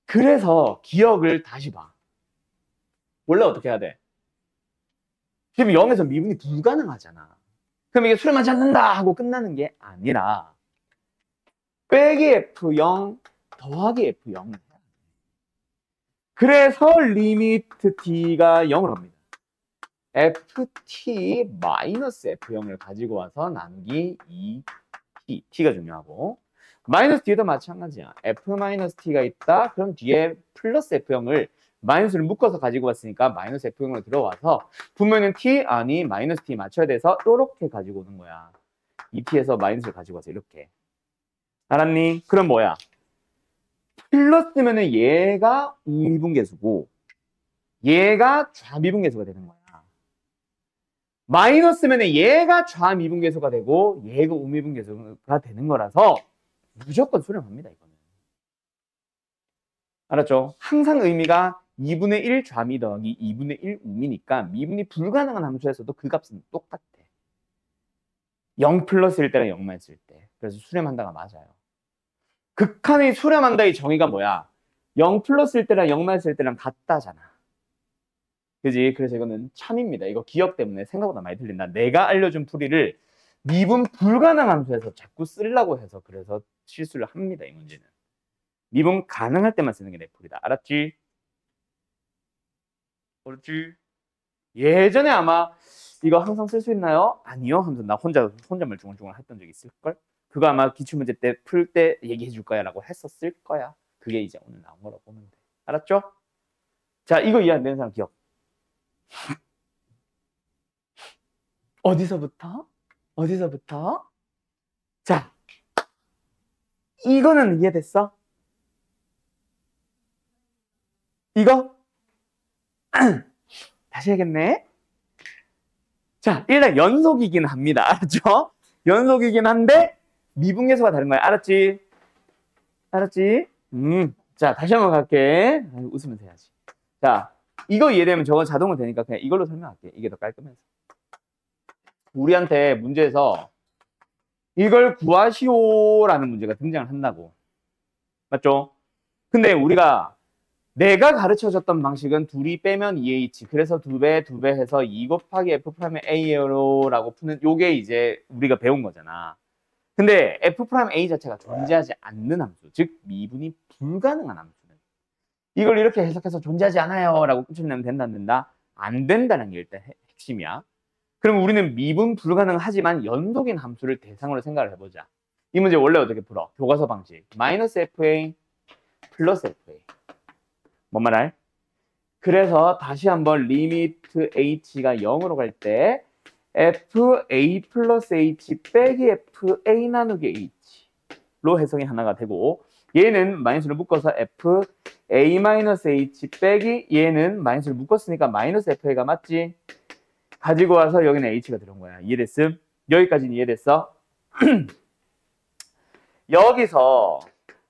그래서 기억을 다시 봐. 원래 어떻게 해야 돼? 지금 0에서 미분이 불가능하잖아. 그럼 이게 수렴하지 않는다 하고 끝나는 게 아니라 빼기 F0 더하기 F0. 그래서 리미트 t가 0으로 갑니다. ft 마이너스 f0을 가지고 와서 나누기 2t. t가 중요하고 마이너스 뒤에도 마찬가지야. f 마이너스 t가 있다. 그럼 뒤에 플러스 f0을 마이너스를 묶어서 가지고 왔으니까 마이너스 f0으로 들어와서 분모는 t 아니 마이너스 t 맞춰야 돼서 이렇게 가지고 오는 거야. 2t에서 마이너스를 가지고 와서 이렇게. 알았니? 그럼 뭐야? 플러스면은 얘가 우미분계수고 얘가 좌미분계수가 되는 거야. 마이너스면은 얘가 좌미분계수가 되고 얘가 우미분계수가 되는 거라서 무조건 수렴합니다. 이거는. 알았죠? 항상 의미가 2분의 1 좌미 더하기 2분의 1 우미니까 미분이 불가능한 함수에서도 그 값은 똑같아. 0 플러스일 때랑 0 마이너스일 때. 그래서 수렴한다가 맞아요. 극한의 수렴한다의 정의가 뭐야? 0 플러스일 때랑 0 마이너스일 때랑 같다잖아. 그지? 그래서 이거는 참입니다. 이거 기억 때문에 생각보다 많이 틀린다. 내가 알려준 풀이를 미분 불가능한 함수에서 자꾸 쓰려고 해서 그래서 실수를 합니다. 이 문제는. 미분 가능할 때만 쓰는 게 내 풀이다. 알았지? 그렇지? 예전에 아마 이거 항상 쓸 수 있나요? 아니요 하면서 나 혼잣말 중얼중얼 했던 적이 있을걸? 그거 아마 기출문제 때 풀 때 얘기해 줄 거야 라고 했었을 거야. 그게 이제 오늘 나온 거라고 보면 돼. 알았죠? 자, 이거 이해 안 되는 사람 기억. 어디서부터? 어디서부터? 자, 이거는 이해됐어? 이거? 다시 해야겠네. 자, 일단 연속이긴 합니다. 알았죠? 연속이긴 한데 미분계수가 다른 거야. 알았지? 알았지? 자, 다시 한번 갈게. 웃으면서 해야지. 자, 이거 이해되면 저거 자동으로 되니까 그냥 이걸로 설명할게. 이게 더 깔끔해서. 우리한테 문제에서 이걸 구하시오라는 문제가 등장을 한다고. 맞죠? 근데 우리가 내가 가르쳐줬던 방식은 둘이 빼면 2h. 그래서 2배, 2배 해서 2 곱하기 f'의 a라고 푸는 요게 이제 우리가 배운 거잖아. 근데 f'A 자체가 존재하지 않는 함수, 즉 미분이 불가능한 함수는 이걸 이렇게 해석해서 존재하지 않아요 라고 끝내면 된다 안 된다? 안 된다는 게 일단 핵심이야. 그럼 우리는 미분 불가능하지만 연속인 함수를 대상으로 생각을 해보자. 이 문제 원래 어떻게 풀어? 교과서 방식 마이너스 FA 플러스 FA 뭔 말할? 그래서 다시 한번 리미트 h가 0으로 갈 때 fa 플러스 h 빼기 fa 나누기 h로 해석이 하나가 되고 얘는 마이너스를 묶어서 fa 마이너스 h 빼기 얘는 마이너스를 묶었으니까 마이너스 fa가 맞지? 가지고 와서 여기는 h가 들어온 거야. 이해됐음? 여기까지는 이해됐어? 여기서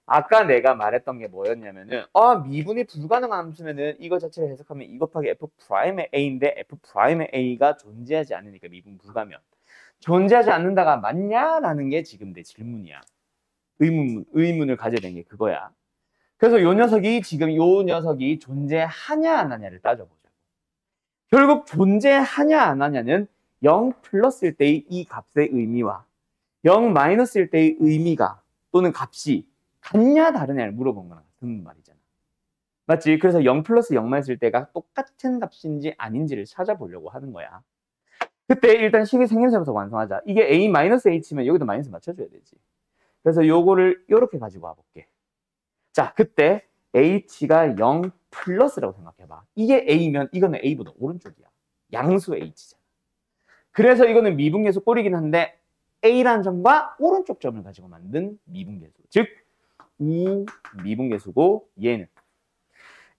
아까 내가 말했던 게 뭐였냐면은 미분이 불가능한 함수면은 이거 자체를 해석하면 2 곱하기 f'의 a인데 f'의 a가 존재하지 않으니까 미분 불가면 존재하지 않는다가 맞냐라는 게 지금 내 질문이야. 의문을 가져야 되는 게 그거야. 그래서 요 녀석이 존재하냐 안 하냐를 따져보자. 결국 존재하냐 안 하냐는 0 플러스일 때의 이 값의 의미와 0 마이너스일 때의 의미가 또는 값이 같냐 다르냐를 물어본 거랑 같은 말이잖아. 맞지? 그래서 0 플러스 0 마이너스일 때가 똑같은 값인지 아닌지를 찾아보려고 하는 거야. 그때 일단 식의 생김새부터 완성하자. 이게 a 마이너스 h면 여기도 마이너스 맞춰줘야 되지. 그래서 요거를 이렇게 가지고 와볼게. 자, 그때 h가 0 플러스라고 생각해봐. 이게 a면 이거는 a보다 오른쪽이야. 양수 h잖아. 그래서 이거는 미분계수 꼴이긴 한데 a라는 점과 오른쪽 점을 가지고 만든 미분계수. 즉 우미분계수고 얘는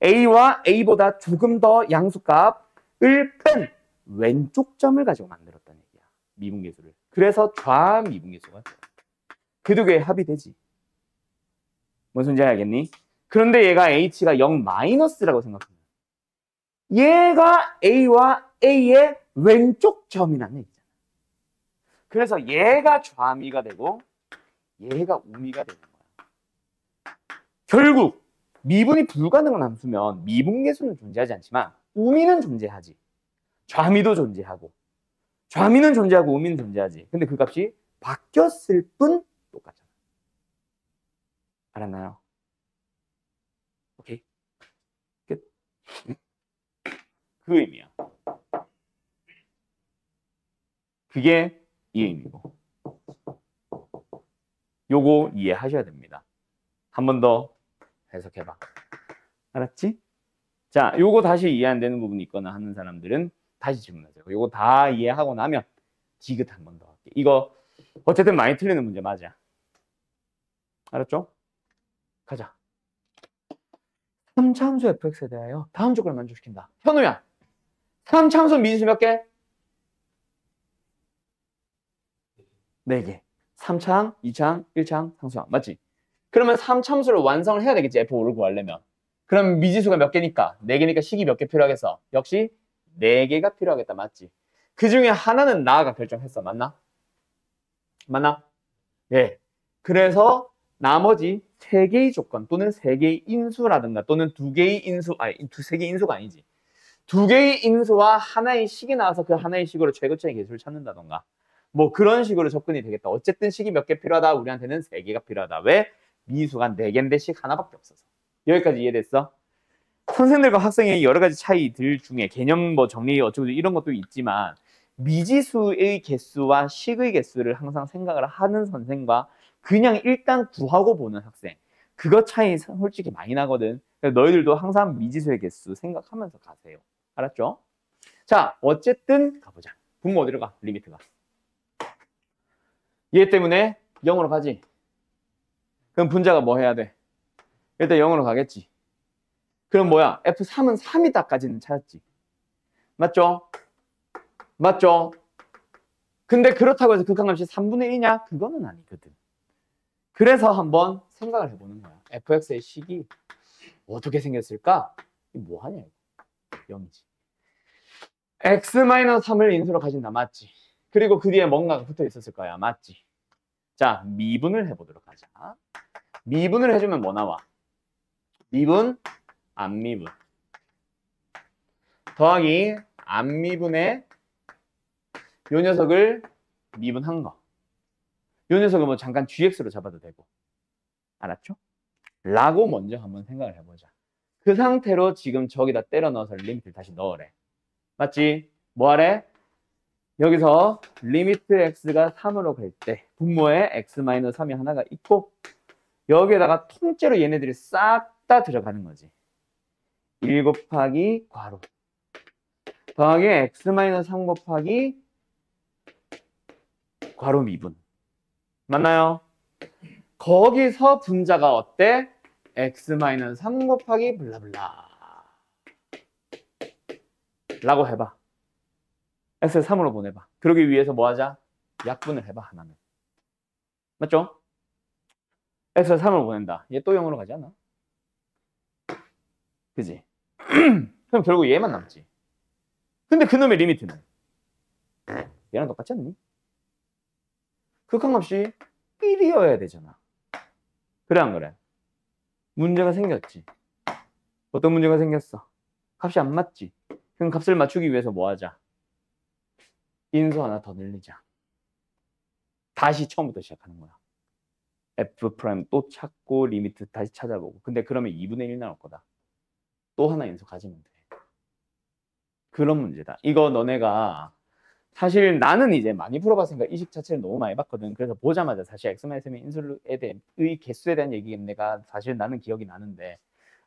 a와 a보다 조금 더 양수값을 뺀 왼쪽 점을 가지고 만들었다는 얘기야. 미분계수를. 그래서 좌미분계수가 돼. 그 두 개의 합이 되지. 뭔 소리인지 알겠니? 그런데 얘가 h가 0 마이너스라고 생각하면 얘가 a와 a의 왼쪽 점이라는 얘기잖아. 그래서 얘가 좌미가 되고 얘가 우미가 되는 거야. 결국 미분이 불가능한 함수면 미분계수는 존재하지 않지만 우미는 존재하지. 좌미도 존재하고 좌미는 존재하고 우미는 존재하지. 근데 그 값이 바뀌었을 뿐 똑같잖아. 알았나요? 오케이. 끝. 그 의미야. 그게 이 의미고. 요거 이해하셔야 됩니다. 한 번 더 해석해봐. 알았지? 자, 요거 다시 이해 안 되는 부분이 있거나 하는 사람들은 다시 질문하세요. 요거 다 이해하고 나면 디귿 한 번 더 할게. 이거 어쨌든 많이 틀리는 문제 맞아. 알았죠? 가자. 3차함수 fx에 대하여 다음 조건을 만족시킨다. 현우야, 3차함수 미지수 몇 개? 4개. 3창, 2창, 1창, 상수항. 맞지? 그러면 3참수를 완성을 해야 되겠지, f5를 구하려면. 그럼 미지수가 몇 개니까? 4개니까 식이 몇 개 필요하겠어? 역시 4개가 필요하겠다. 맞지? 그 중에 하나는 나가 결정했어. 맞나? 맞나? 예. 그래서 나머지 3개의 조건 또는 3개의 인수라든가 또는 2개의 인수, 아니 3개의 인수가 아니지. 2개의 인수와 하나의 식이 나와서 그 하나의 식으로 최고점의 개수를 찾는다던가 뭐 그런 식으로 접근이 되겠다. 어쨌든 식이 몇 개 필요하다? 우리한테는 3개가 필요하다. 왜? 미수가 4개인데 식 하나밖에 없어서. 여기까지 이해됐어? 선생들과 학생의 여러 가지 차이들 중에 개념 뭐 정리 어쩌고 이런 것도 있지만 미지수의 개수와 식의 개수를 항상 생각을 하는 선생과 그냥 일단 구하고 보는 학생 그거 차이 솔직히 많이 나거든. 그래서 너희들도 항상 미지수의 개수 생각하면서 가세요. 알았죠? 자, 어쨌든 가보자. 분모 어디로 가? 리미트가. 얘 때문에 0으로 가지. 그럼 분자가 뭐 해야 돼? 일단 0으로 가겠지. 그럼 뭐야? F3은 3이다까지는 찾았지. 맞죠? 맞죠? 근데 그렇다고 해서 극한값이 3분의 1이냐? 그거는 아니거든. 그래서 한번 생각을 해보는 거야. fx의 식이 어떻게 생겼을까? 뭐 하냐 이거. 0이지. x-3을 인수로 가진다. 맞지? 그리고 그 뒤에 뭔가가 붙어 있었을 거야. 맞지? 자, 미분을 해보도록 하자. 미분을 해주면 뭐 나와? 미분, 안미분. 더하기 안미분의 요 녀석을 미분한 거. 요 녀석을 뭐 잠깐 gx로 잡아도 되고. 알았죠? 라고 먼저 한번 생각을 해보자. 그 상태로 지금 저기다 때려 넣어서 리미트를 다시 넣으래. 맞지? 뭐 하래? 여기서 리미트 x가 3으로 갈 때 분모에 x-3이 하나가 있고 여기에다가 통째로 얘네들이 싹 다 들어가는 거지. 1 곱하기 괄호 더하기 x-3 곱하기 괄호 미분. 맞나요? 거기서 분자가 어때? x-3 곱하기 블라블라 라고 해봐. x를 3으로 보내봐. 그러기 위해서 뭐 하자? 약분을 해봐, 하나는. 맞죠? x를 3으로 보낸다. 얘 또 0으로 가지 않아? 그지? 그럼 결국 얘만 남지. 근데 그놈의 리미트는 얘랑 똑같지 않니? 극한값이 1이어야 되잖아. 그래 안 그래? 문제가 생겼지. 어떤 문제가 생겼어? 값이 안 맞지. 그럼 값을 맞추기 위해서 뭐 하자? 인수 하나 더 늘리자. 다시 처음부터 시작하는 거야. f' 또 찾고 리미트 다시 찾아보고. 근데 그러면 2분의 1 나올 거다. 또 하나 인수 가지면 돼. 그런 문제다. 이거 너네가 사실 나는 이제 많이 풀어봤으니까 이 식 자체를 너무 많이 봤거든. 그래서 보자마자 사실 x-m의 인수에 대한 개수에 대한 얘기는 내가 사실 나는 기억이 나는데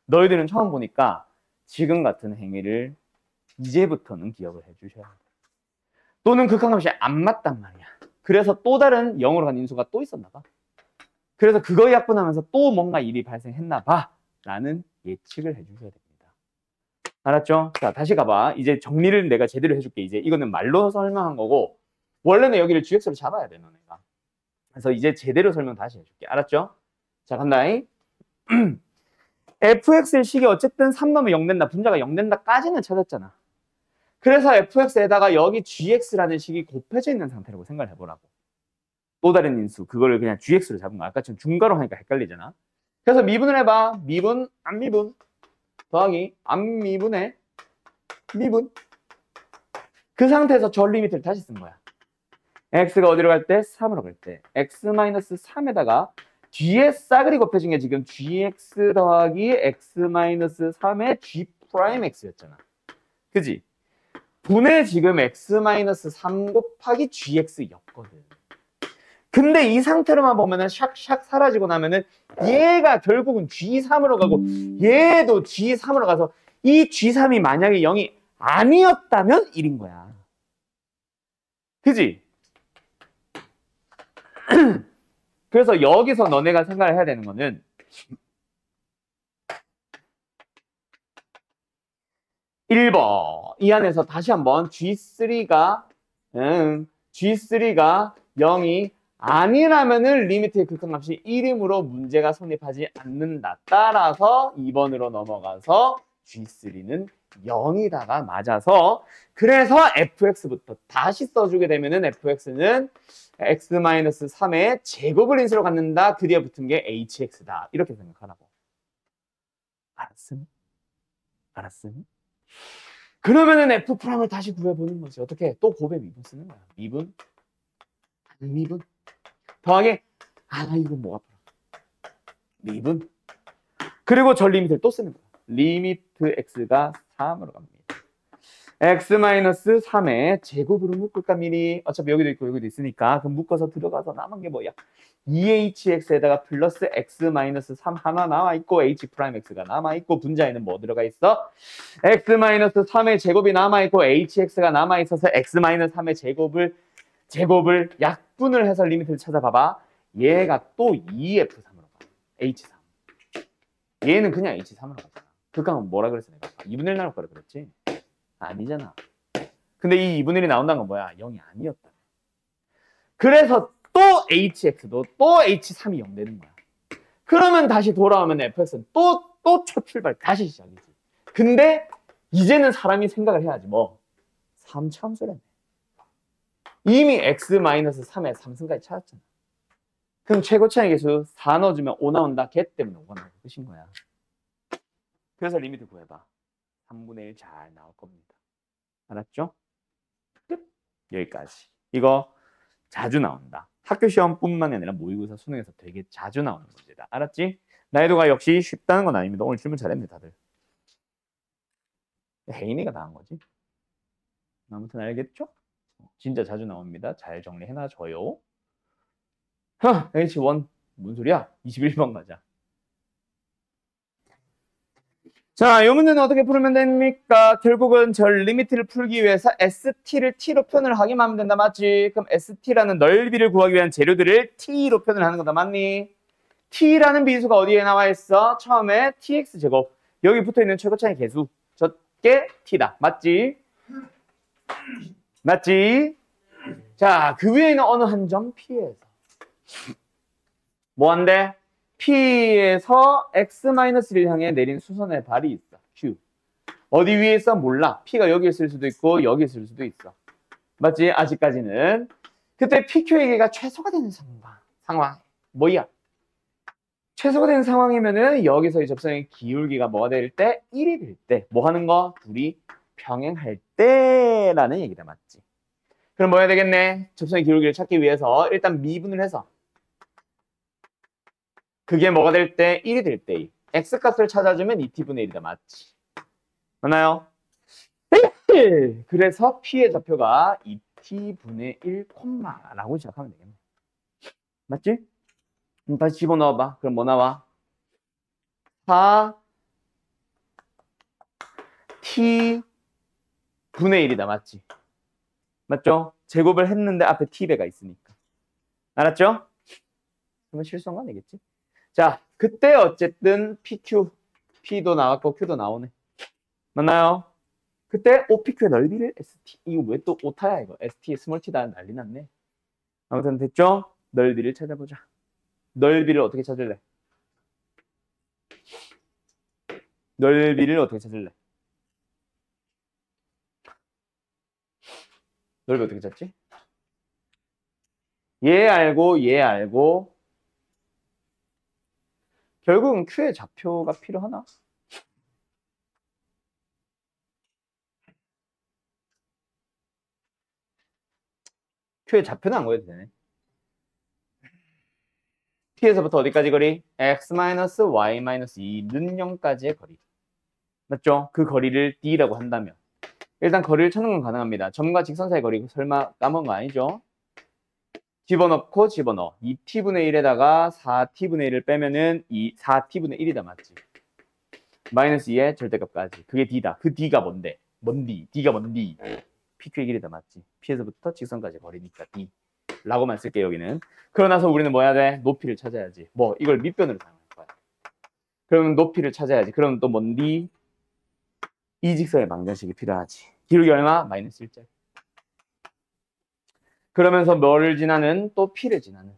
너희들은 처음 보니까 지금 같은 행위를 이제부터는 기억을 해주셔야 돼. 또는 극한값이 안 맞단 말이야. 그래서 또 다른 0으로 간 인수가 또 있었나 봐. 그래서 그거 약분하면서 또 뭔가 일이 발생했나 봐 라는 예측을 해주셔야 됩니다. 알았죠? 자, 다시 가봐. 이제 정리를 내가 제대로 해줄게. 이제 이거는 말로 설명한 거고 원래는 여기를 gx로 잡아야 돼, 너네가. 그래서 이제 제대로 설명 다시 해줄게. 알았죠? 자, 간다잉. fx의 식이 어쨌든 3 넣으면 0 된다. 분자가 0 된다까지는 찾았잖아. 그래서 fx에다가 여기 gx라는 식이 곱해져 있는 상태라고 생각을 해보라고. 또 다른 인수, 그거를 그냥 gx로 잡은 거야. 아까처럼 중괄호 하니까 헷갈리잖아. 그래서 미분을 해봐. 미분, 안미분 더하기 안미분의 미분. 그 상태에서 저 리미트를 다시 쓴 거야. x가 어디로 갈 때? 3으로 갈 때. x-3에다가 뒤에 싸그리 곱해진 게 지금 gx 더하기 x-3의 g'x였잖아. 그지? 분의 지금 x-3 곱하기 gx였거든. 근데 이 상태로만 보면은 샥샥 사라지고 나면은 얘가 결국은 g3으로 가고 얘도 g3으로 가서 이 g3이 만약에 0이 아니었다면 1인 거야. 그지? 그래서 여기서 너네가 생각을 해야 되는 거는 1번 이 안에서 다시 한번 G3가 0이 아니라면은 리미트의 극한값이 1이므로 문제가 성립하지 않는다. 따라서 2번으로 넘어가서 G3는 0이다가 맞아서 그래서 fx부터 다시 써주게 되면은 fx는 x-3의 제곱을 인수로 갖는다. 그 뒤에 붙은 게 hx다. 이렇게 생각하라고. 알았음? 알았음? 그러면은 f'을 다시 구해보는 거지. 어떻게? 또 곱에 미분 쓰는 거야. 미분, 미분 더하기 이거 뭐 아파라. 미분 그리고 저 리미트를 또 쓰는 거야. 리미트 x가 3으로 갑니다. x-3의 제곱으로 묶을까 미리. 어차피 여기도 있고 여기도 있으니까 그럼 묶어서 들어가서 남은 게 뭐야? 2hx에다가 플러스 x-3 하나 나와 있고 h'x가 남아 있고 분자에는 뭐 들어가 있어? x-3의 제곱이 남아 있고 hx가 남아 있어서 x-3의 제곱을 약분을 해서 리미트를 찾아봐봐. 얘가 또 2f3으로 가. h3. 얘는 그냥 h3으로 가잖아. 극강은 뭐라 그랬어 내가? 2분의 1 나올 거라 그랬지? 아니잖아. 근데 이 2분의 1이 나온다는 건 뭐야? 0이 아니었다. 그래서 또 hx도 또 h3이 0 되는 거야. 그러면 다시 돌아오면 fx는 또 첫 출발 다시 시작이지. 근데 이제는 사람이 생각을 해야지. 뭐 3차함수라네. 이미 x-3의 3승까지 찾았잖아. 그럼 최고 차이 계수 4 넣어주면 5 나온다. 걔 때문에 5가 나올 것인 거야. 그래서 리미트 구해봐. 3분의 1 잘 나올 겁니다. 알았죠? 끝. 여기까지. 이거 자주 나온다. 학교 시험뿐만 아니라 모의고사 수능에서 되게 자주 나오는 문제다. 알았지? 난이도가 역시 쉽다는 건 아닙니다. 오늘 질문 잘했네 다들. 혜인이가 나온 거지. 아무튼 알겠죠? 진짜 자주 나옵니다. 잘 정리해놔줘요. H1 뭔 소리야? 21번 가자. 자, 이 문제는 어떻게 풀면 됩니까? 결국은 저 리미트를 풀기 위해서 ST를 T로 표현을 하기만 하면 된다, 맞지? 그럼 ST라는 넓이를 구하기 위한 재료들을 T로 표현을 하는 거다, 맞니? T라는 비수가 어디에 나와 있어? 처음에 TX제곱. 여기 붙어있는 최고차의 개수. 저게 T다, 맞지? 맞지? 자, 그 위에 있는 어느 한 점 P에서 뭐 한대? P에서 X-1을 향해 내린 수선의 발이 있어. Q. 어디 위에 있어? 몰라. P가 여기 있을 수도 있고 여기 있을 수도 있어. 맞지? 아직까지는. 그때 PQ에게가 최소가 되는 상황. 뭐야? 최소가 되는 상황이면은 여기서 이 접선의 기울기가 뭐가 될 때? 1이 될 때. 뭐 하는 거? 둘이 평행할 때라는 얘기다. 맞지? 그럼 뭐 해야 되겠네? 접선의 기울기를 찾기 위해서 일단 미분을 해서 그게 뭐가 될 때? 1이 될 때. X값을 찾아주면 2t분의 1이다. 맞지? 맞나요? 그래서 P의 좌표가 2t분의 1, 라고 시작하면 되겠네. 맞지? 그럼 다시 집어넣어봐. 그럼 뭐 나와? 4t분의 1이다. 맞지? 맞죠? 제곱을 했는데 앞에 t배가 있으니까. 알았죠? 그러면 실수한 건 아니겠지? 자, 그때 어쨌든 PQ, P도 나왔고 Q도 나오네. 맞나요? 그때 OPQ의 넓이를 ST. 이거 왜 또 오타야 이거. ST, 스몰 T다 난리 났네. 아무튼 됐죠? 넓이를 찾아보자. 넓이를 어떻게 찾을래? 넓이를 어떻게 찾을래? 넓이 어떻게 찾지? 얘 알고 결국은 Q의 좌표가 필요하나? Q의 좌표는 안 구해도 되네. T에서부터 어디까지 거리? X-Y-2 는 0까지의 거리. 맞죠? 그 거리를 D라고 한다면 일단 거리를 찾는 건 가능합니다. 점과 직선 사이 거리 설마 까먹은 거 아니죠? 집어넣고 집어넣어. 2t분의 1에다가 4t분의 1을 빼면은 4t분의 1이다. 맞지? 마이너스 2의 절대값까지. 그게 D다. 그 D가 뭔데? 뭔 D? D가 뭔 D? PQ의 길이다. 맞지? P에서부터 직선까지 거리니까 D. 라고만 쓸게 여기는. 그러고 나서 우리는 뭐 해야 돼? 높이를 찾아야지. 뭐 이걸 밑변으로 사용할 거야. 그러면 높이를 찾아야지. 그럼 또 뭔 D? 이 직선의 방정식이 필요하지. 기울기 얼마? 마이너스 1짜리. 그러면서 뭐를 지나는? 또 P를 지나는.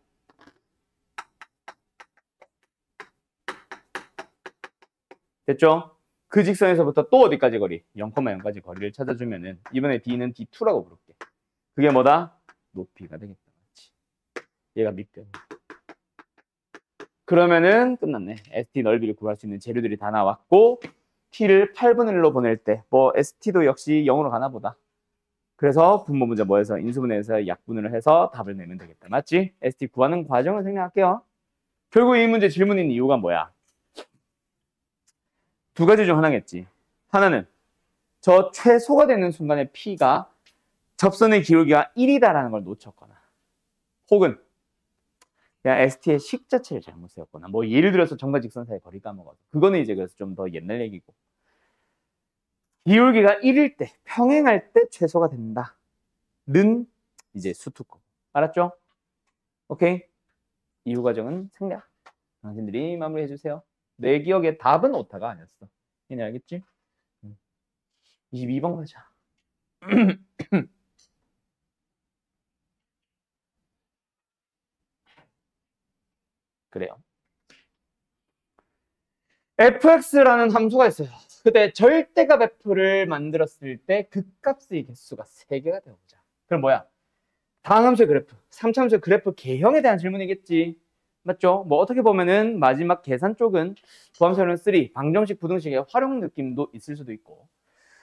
됐죠? 그 직선에서부터 또 어디까지 거리? 0,0까지 거리를 찾아주면은 이번에 D는 D2라고 부를게. 그게 뭐다? 높이가 되겠다. 맞지? 얘가 밑변. 그러면은 끝났네. ST 넓이를 구할 수 있는 재료들이 다 나왔고 T를 8분의 1로 보낼 때 뭐 ST도 역시 0으로 가나 보다. 그래서 분모 문제 뭐해서 인수분해해서 약분을 해서 답을 내면 되겠다. 맞지? ST 구하는 과정을 생략할게요. 결국 이 문제 질문인 이유가 뭐야? 두 가지 중 하나겠지. 하나는 저 최소가 되는 순간에 P가 접선의 기울기가 1이다라는 걸 놓쳤거나 혹은 그냥 ST의 식 자체를 잘못 세웠거나 뭐 예를 들어서 점과 직선 사이 거리 까먹어서 그거는 이제 그래서 좀 더 옛날 얘기고 기울기가 1일 때 평행할 때 최소가 된다는 이제 수투고 알았죠? 오케이? 이후 과정은 생략. 당신들이 마무리해 주세요. 내 기억에 답은 오타가 아니었어. 얘네 알겠지? 22번 가자. 그래요. fx라는 함수가 있어요. 그때 절대값 f를 만들었을 때 그 값의 개수가 3개가 되어보자. 그럼 뭐야? 다항함수의 그래프, 3차함수의 그래프 개형에 대한 질문이겠지. 맞죠? 뭐 어떻게 보면은 마지막 계산 쪽은 부함수는 3, 방정식, 부등식의 활용 느낌도 있을 수도 있고.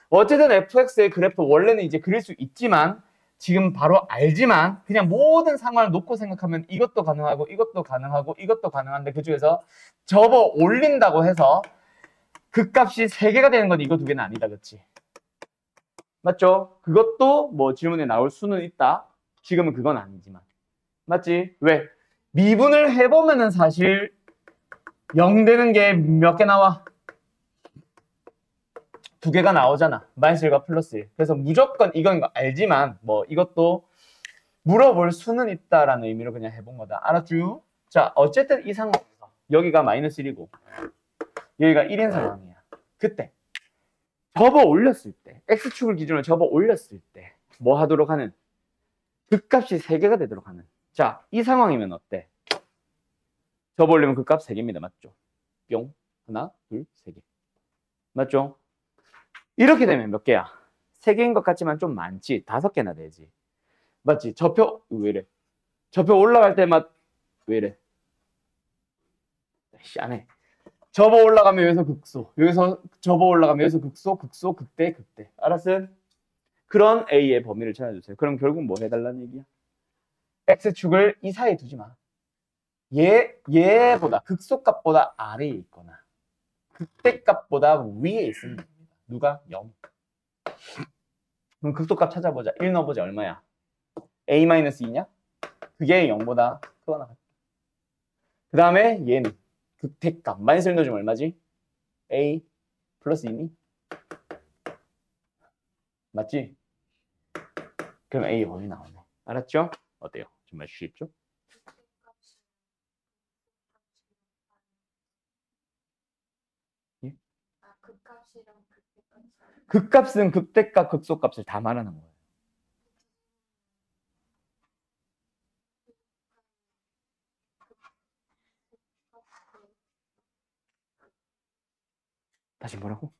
어쨌든 fx의 그래프 원래는 이제 그릴 수 있지만 지금 바로 알지만 그냥 모든 상황을 놓고 생각하면 이것도 가능하고 이것도 가능하고 이것도 가능한데 그중에서 접어 올린다고 해서 극값이 3개가 되는 건 이거 2개는 아니다. 그치? 맞죠? 그것도 뭐 질문에 나올 수는 있다. 지금은 그건 아니지만. 맞지? 왜? 미분을 해보면은 사실 0 되는 게 몇 개 나와? 2개가 나오잖아. 마이너스 1과 플러스 1. 그래서 무조건 이건 거 알지만 뭐 이것도 물어볼 수는 있다라는 의미로 그냥 해본 거다. 알았죠? 자, 어쨌든 이 상황에서 여기가 마이너스 1이고 여기가 1인 상황이야. 그때 접어 올렸을 때 x축을 기준으로 접어 올렸을 때 뭐 하도록 하는? 극값이 3개가 되도록 하는. 자, 이 상황이면 어때? 접어 올리면 극값 3개입니다. 맞죠? 뿅. 하나, 둘, 3개. 맞죠? 이렇게 되면 몇 개야? 3개인 것 같지만 좀 많지. 5개나 되지. 맞지? 저표 왜 이래? 저표 올라갈 때마다 왜 이래? 안 접어 올라가면 여기서 극소, 여기서 접어 올라가면 여기서 극소, 극소, 극대, 극대. 알았어? 그런 A의 범위를 찾아주세요. 그럼 결국 뭐 해달라는 얘기야? X축을 이 사이에 두지 마. 얘보다 극소값보다 아래에 있거나 극대값보다 위에 있으면 됩니다. 누가? 0. 그럼 극소값 찾아보자. 1 넣어보자. 얼마야? A-2냐? 그게 0보다 크거나 같다. 그 다음에 얘는 극대값. 마이너스 1 넣어주면 얼마지? A 플러스 2니? 맞지? 그럼 A 범위 나오네. 알았죠? 어때요? 정말 쉽죠? 예? 극값은 극대값, 극소값을 다 말하는 거예요. 다시 뭐라고?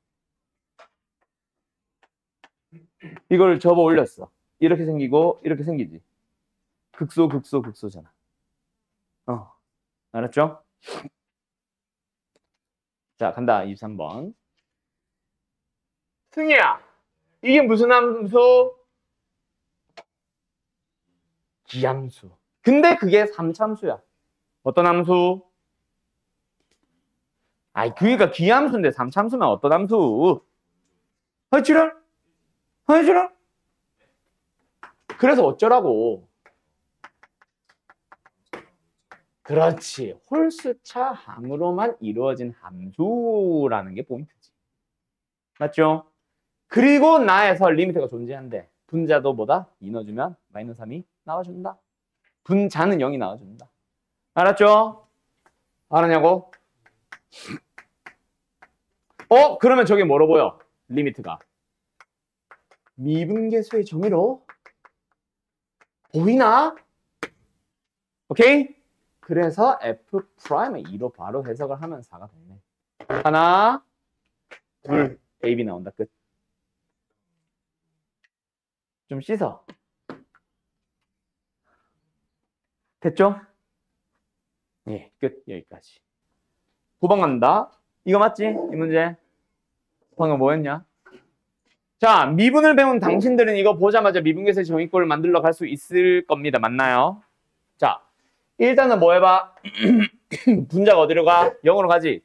이걸 접어 올렸어. 이렇게 생기고 이렇게 생기지. 극소, 극소, 극소잖아. 알았죠? 자, 간다. 23번. 승희야, 이게 무슨 함수? 기함수. 근데 그게 3참수야. 어떤 함수? 아이, 그니까 기함수인데 3참수면 어떤 함수? 하이치랄? 하이치랄? 그래서 어쩌라고? 그렇지. 홀수차 항으로만 이루어진 함수라는 게 포인트지. 맞죠? 그리고 나에서 리미트가 존재한대. 분자도 뭐다? 2 넣어주면 마이너스 3이 나와준다. 분자는 0이 나와준다. 알았죠? 알았냐고? 그러면 저게 뭐로 보여? 리미트가. 미분계수의 정의로 보이나? 오케이? 그래서 F'의 2로 바로 해석을 하면 4가 되네. 하나, 둘, A, B 나온다. 끝. 좀 씻어. 됐죠? 예, 끝. 여기까지. 9번 간다. 이거 맞지? 이 문제. 방금 뭐였냐? 자, 미분을 배운 당신들은 이거 보자마자 미분계수의 정의꼴을 만들러 갈 수 있을 겁니다. 맞나요? 자, 일단은 뭐 해봐? 분자가 어디로 가? 0으로 가지?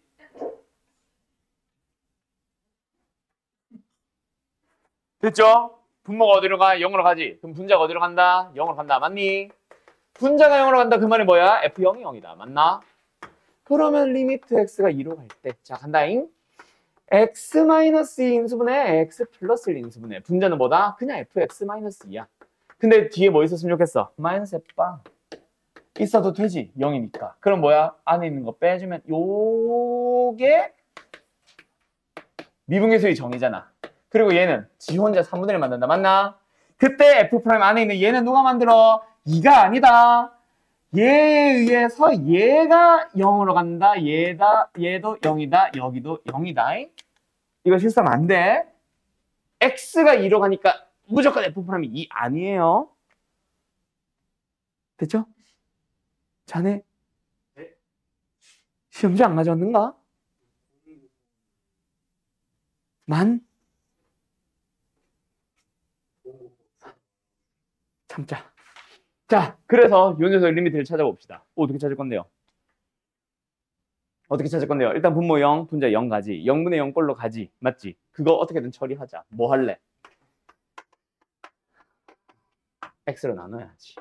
됐죠? 분모가 어디로 가? 0으로 가지? 그럼 분자가 어디로 간다? 0으로 간다. 맞니? 분자가 0으로 간다. 그 말이 뭐야? F0이 0이다. 맞나? 그러면 리미트 x가 2로 갈 때. 자, 간다잉. x-2 인수분해 x 플러스 1 인수분해. 분자는 뭐다? 그냥 fx-2야. 근데 뒤에 뭐 있었으면 좋겠어? 마이너스 f바. 있어도 되지. 0이니까. 그럼 뭐야? 안에 있는 거 빼주면 요게 미분계수의 정의잖아. 그리고 얘는 지 혼자 3분의 1 만든다. 맞나? 그때 f' 안에 있는 얘는 누가 만들어? 2가 아니다. 얘에 의해서 얘가 0으로 간다. 얘도 0이다. 여기도 0이다. 이거 실수하면 안 돼. x가 2로 가니까 무조건 f'이 2 아니에요. 됐죠? 자네 시험지 안 가져왔는가? 참자. 자, 그래서 요 녀석 리미트를 찾아봅시다. 어떻게 찾을 건데요? 어떻게 찾을 건데요? 일단 분모 0, 분자 0 가지. 0분의 0 꼴로 가지. 맞지? 그거 어떻게든 처리하자. 뭐 할래? x로 나눠야지.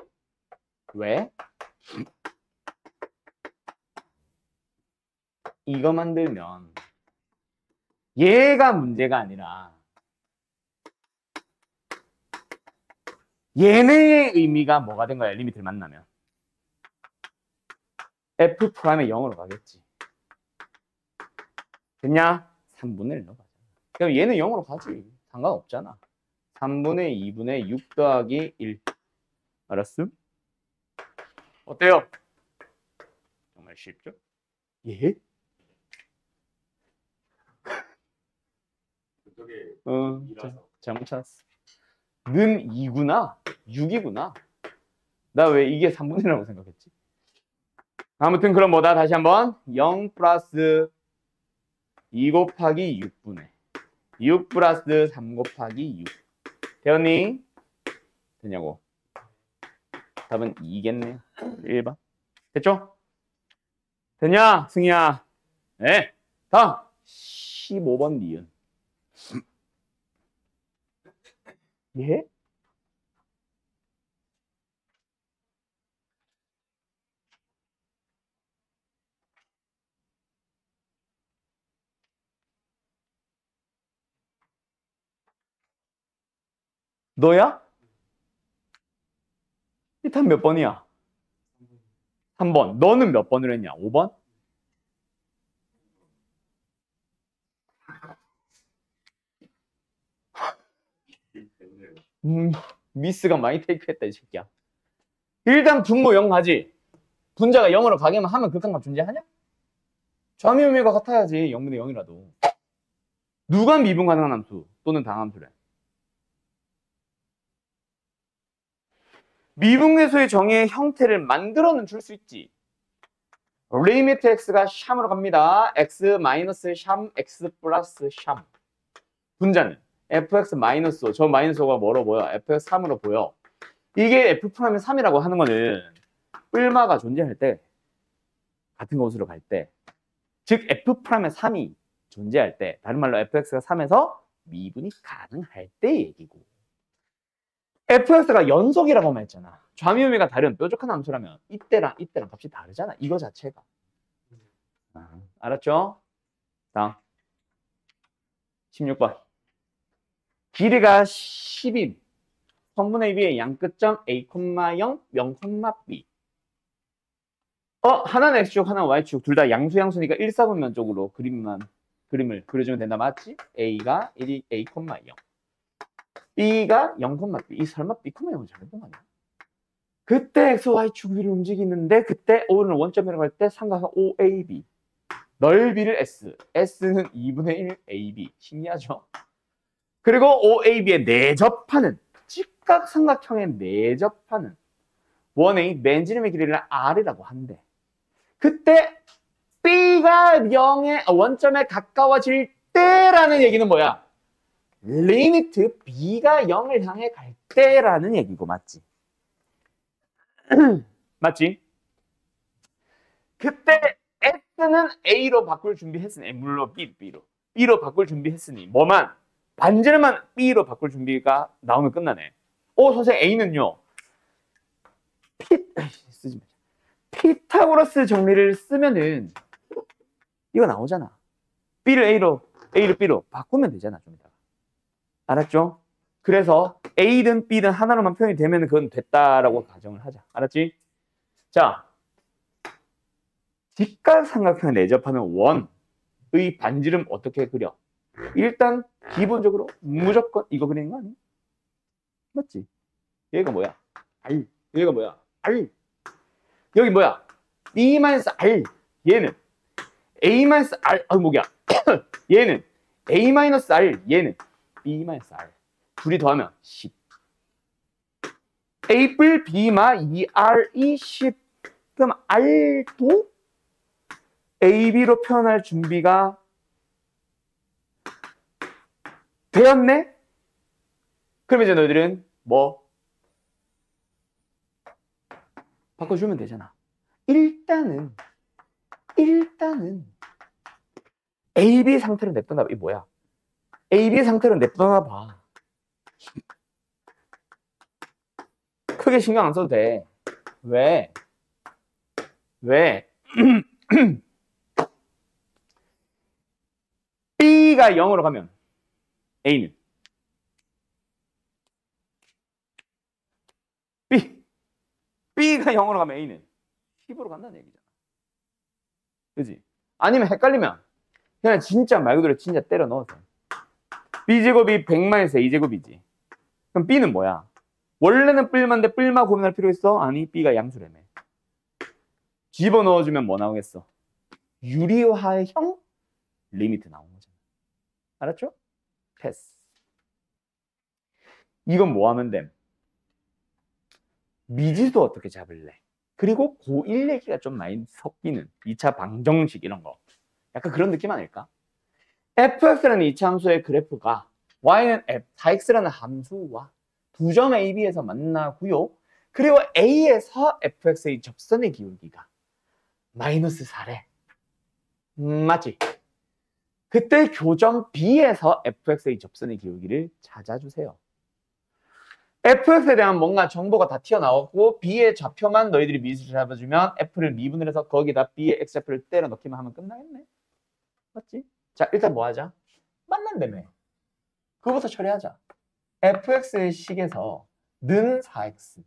왜? 이거 만들면 얘가 문제가 아니라 얘네의 의미가 뭐가 된 거야? 리미트를 만나면 f 프라임의 0으로 가겠지. 됐냐? 3분의 1로 가자. 그럼 얘는 0으로 가지. 상관없잖아. 3분의 2분의 6 더하기 1. 알았음? 어때요? 정말 쉽죠? 예? 잘못 찾았어. 는 2구나. 6이구나. 나 왜 이게 3분의 1이라고 생각했지? 아무튼 그럼 뭐다? 다시 한번 0 플러스 2 곱하기 6분의 6 플러스 3 곱하기 6. 되었니? 되냐고? 답은 2겠네요. 1번. 됐죠? 되냐? 승희야. 네. 다음 15번 니은. 예? 너야? 이 답 몇 번이야? 3번. 너는 몇 번으로 했냐? 5번? 미스가 많이 테이크했다 이 새끼야. 일단 분모 0 가지. 분자가 0으로 가게만 하면 극한값 존재하냐? 좌미우미가 같아야지. 0분의 0이라도. 누가 미분 가능한 함수 또는 당함수래? 미분계수의 정의의 형태를 만들어는 줄 수 있지. 리미트 x가 샴으로 갑니다. x 마이너스 샴, x 플러스 샴. 분자는 fx 마이너스 5. 저 마이너스 5가 뭐로 보여? fx 3으로 보여. 이게 f 프라임의 3이라고 하는 거는 뿔마가 존재할 때, 같은 곳으로 갈 때, 즉 f 프라임의 3이 존재할 때, 다른 말로 fx가 3에서 미분이 가능할 때 얘기고, fx가 연속이라고만 했잖아. 좌미우미가 다른 뾰족한 함수라면 이때랑 값이 다르잖아. 이거 자체가. 알았죠? 다음 16번. 길이가 10인 선분의 B의 양끝점 A, 0, 0, B. 하나는 X축, 하나는 Y축. 둘 다 양수니까 1사분면 쪽으로 그림을 그려주면 된다. 맞지? A가 1이 A, 0. B가 0, B. 이 설마 B, 0을 잘못 본 거 아니야? 그때 X, Y축 위로 움직이는데 그때 O는 원점으로 갈 때 삼각형 OAB. 넓이를 S. S는 2분의 1 AB. 신기하죠? 그리고 OAB에 내접하는 직각삼각형에 내접하는 원의 맨지름의 길이를 R이라고 한대. 그때 B가 0의 원점에 가까워질 때라는 얘기는 뭐야? 리미트 B가 0을 향해 갈 때라는 얘기고, 맞지? 맞지? 그때 S는 A로 바꿀 준비했으니, 물론 B로 바꿀 준비했으니 뭐만? 반지름만 B로 바꿀 준비가 나오면 끝나네. 선생님 A는요. 피타고라스 정리를 쓰면은 이거 나오잖아. B를 A로 B로 바꾸면 되잖아. 좀 이따가. 알았죠? 그래서 A든 B든 하나로만 표현이 되면 그건 됐다라고 가정을 하자. 알았지? 자, 직각삼각형에 내접하는 원의 반지름 어떻게 그려? 일단 기본적으로 무조건 이거 그리는 거 아니야? 맞지? 얘가 뭐야? R. 얘가 뭐야? R. 여기 뭐야? B-R. 얘는 A-R. 뭐야? 얘는 A-R. 얘는 B-R. 둘이 더하면 10. A 뿔 B마 2R이 10. 그럼 R도 AB로 표현할 준비가 되었네? 그럼 이제 너희들은 뭐 바꿔주면 되잖아. 일단은 AB 상태로 냅둬놔 봐. 이 뭐야? AB 상태로 냅둬놔 봐. 크게 신경 안 써도 돼. 왜? B가 0으로 가면 A는 B가 0으로 가면 A는 10으로 간다는 얘기잖아. 그지? 아니면 헷갈리면 그냥 진짜 말 그대로 진짜 때려 넣어서 B제곱이 100-의 A제곱이지. 그럼 B는 뭐야? 원래는 뿔만데 뿔마 고민할 필요 있어? 아니, B가 양수라며. 집어넣어주면 뭐 나오겠어? 유리화형 리미트 나온 거잖아. 알았죠? 패스. 이건 뭐 하면 됨? 미지수 어떻게 잡을래? 그리고 고1 얘기가 좀 많이 섞이는 2차 방정식 이런 거. 약간 그런 느낌 아닐까? fx라는 2차 함수의 그래프가 y는 4x라는 함수와 두 점 A, B에서 만나고요. 그리고 A에서 fx의 접선의 기울기가 마이너스 4래. 맞지? 그때 교점 B에서 fx의 접선의 기울기를 찾아주세요. fx에 대한 뭔가 정보가 다 튀어나왔고 B의 좌표만 너희들이 미지수 잡아주면 f를 미분을 해서 거기다 B의 x좌표를 때려 넣기만 하면 끝나겠네. 맞지? 자, 일단 뭐 하자? 만난다며. 그거부터 처리하자. fx의 식에서 는 4x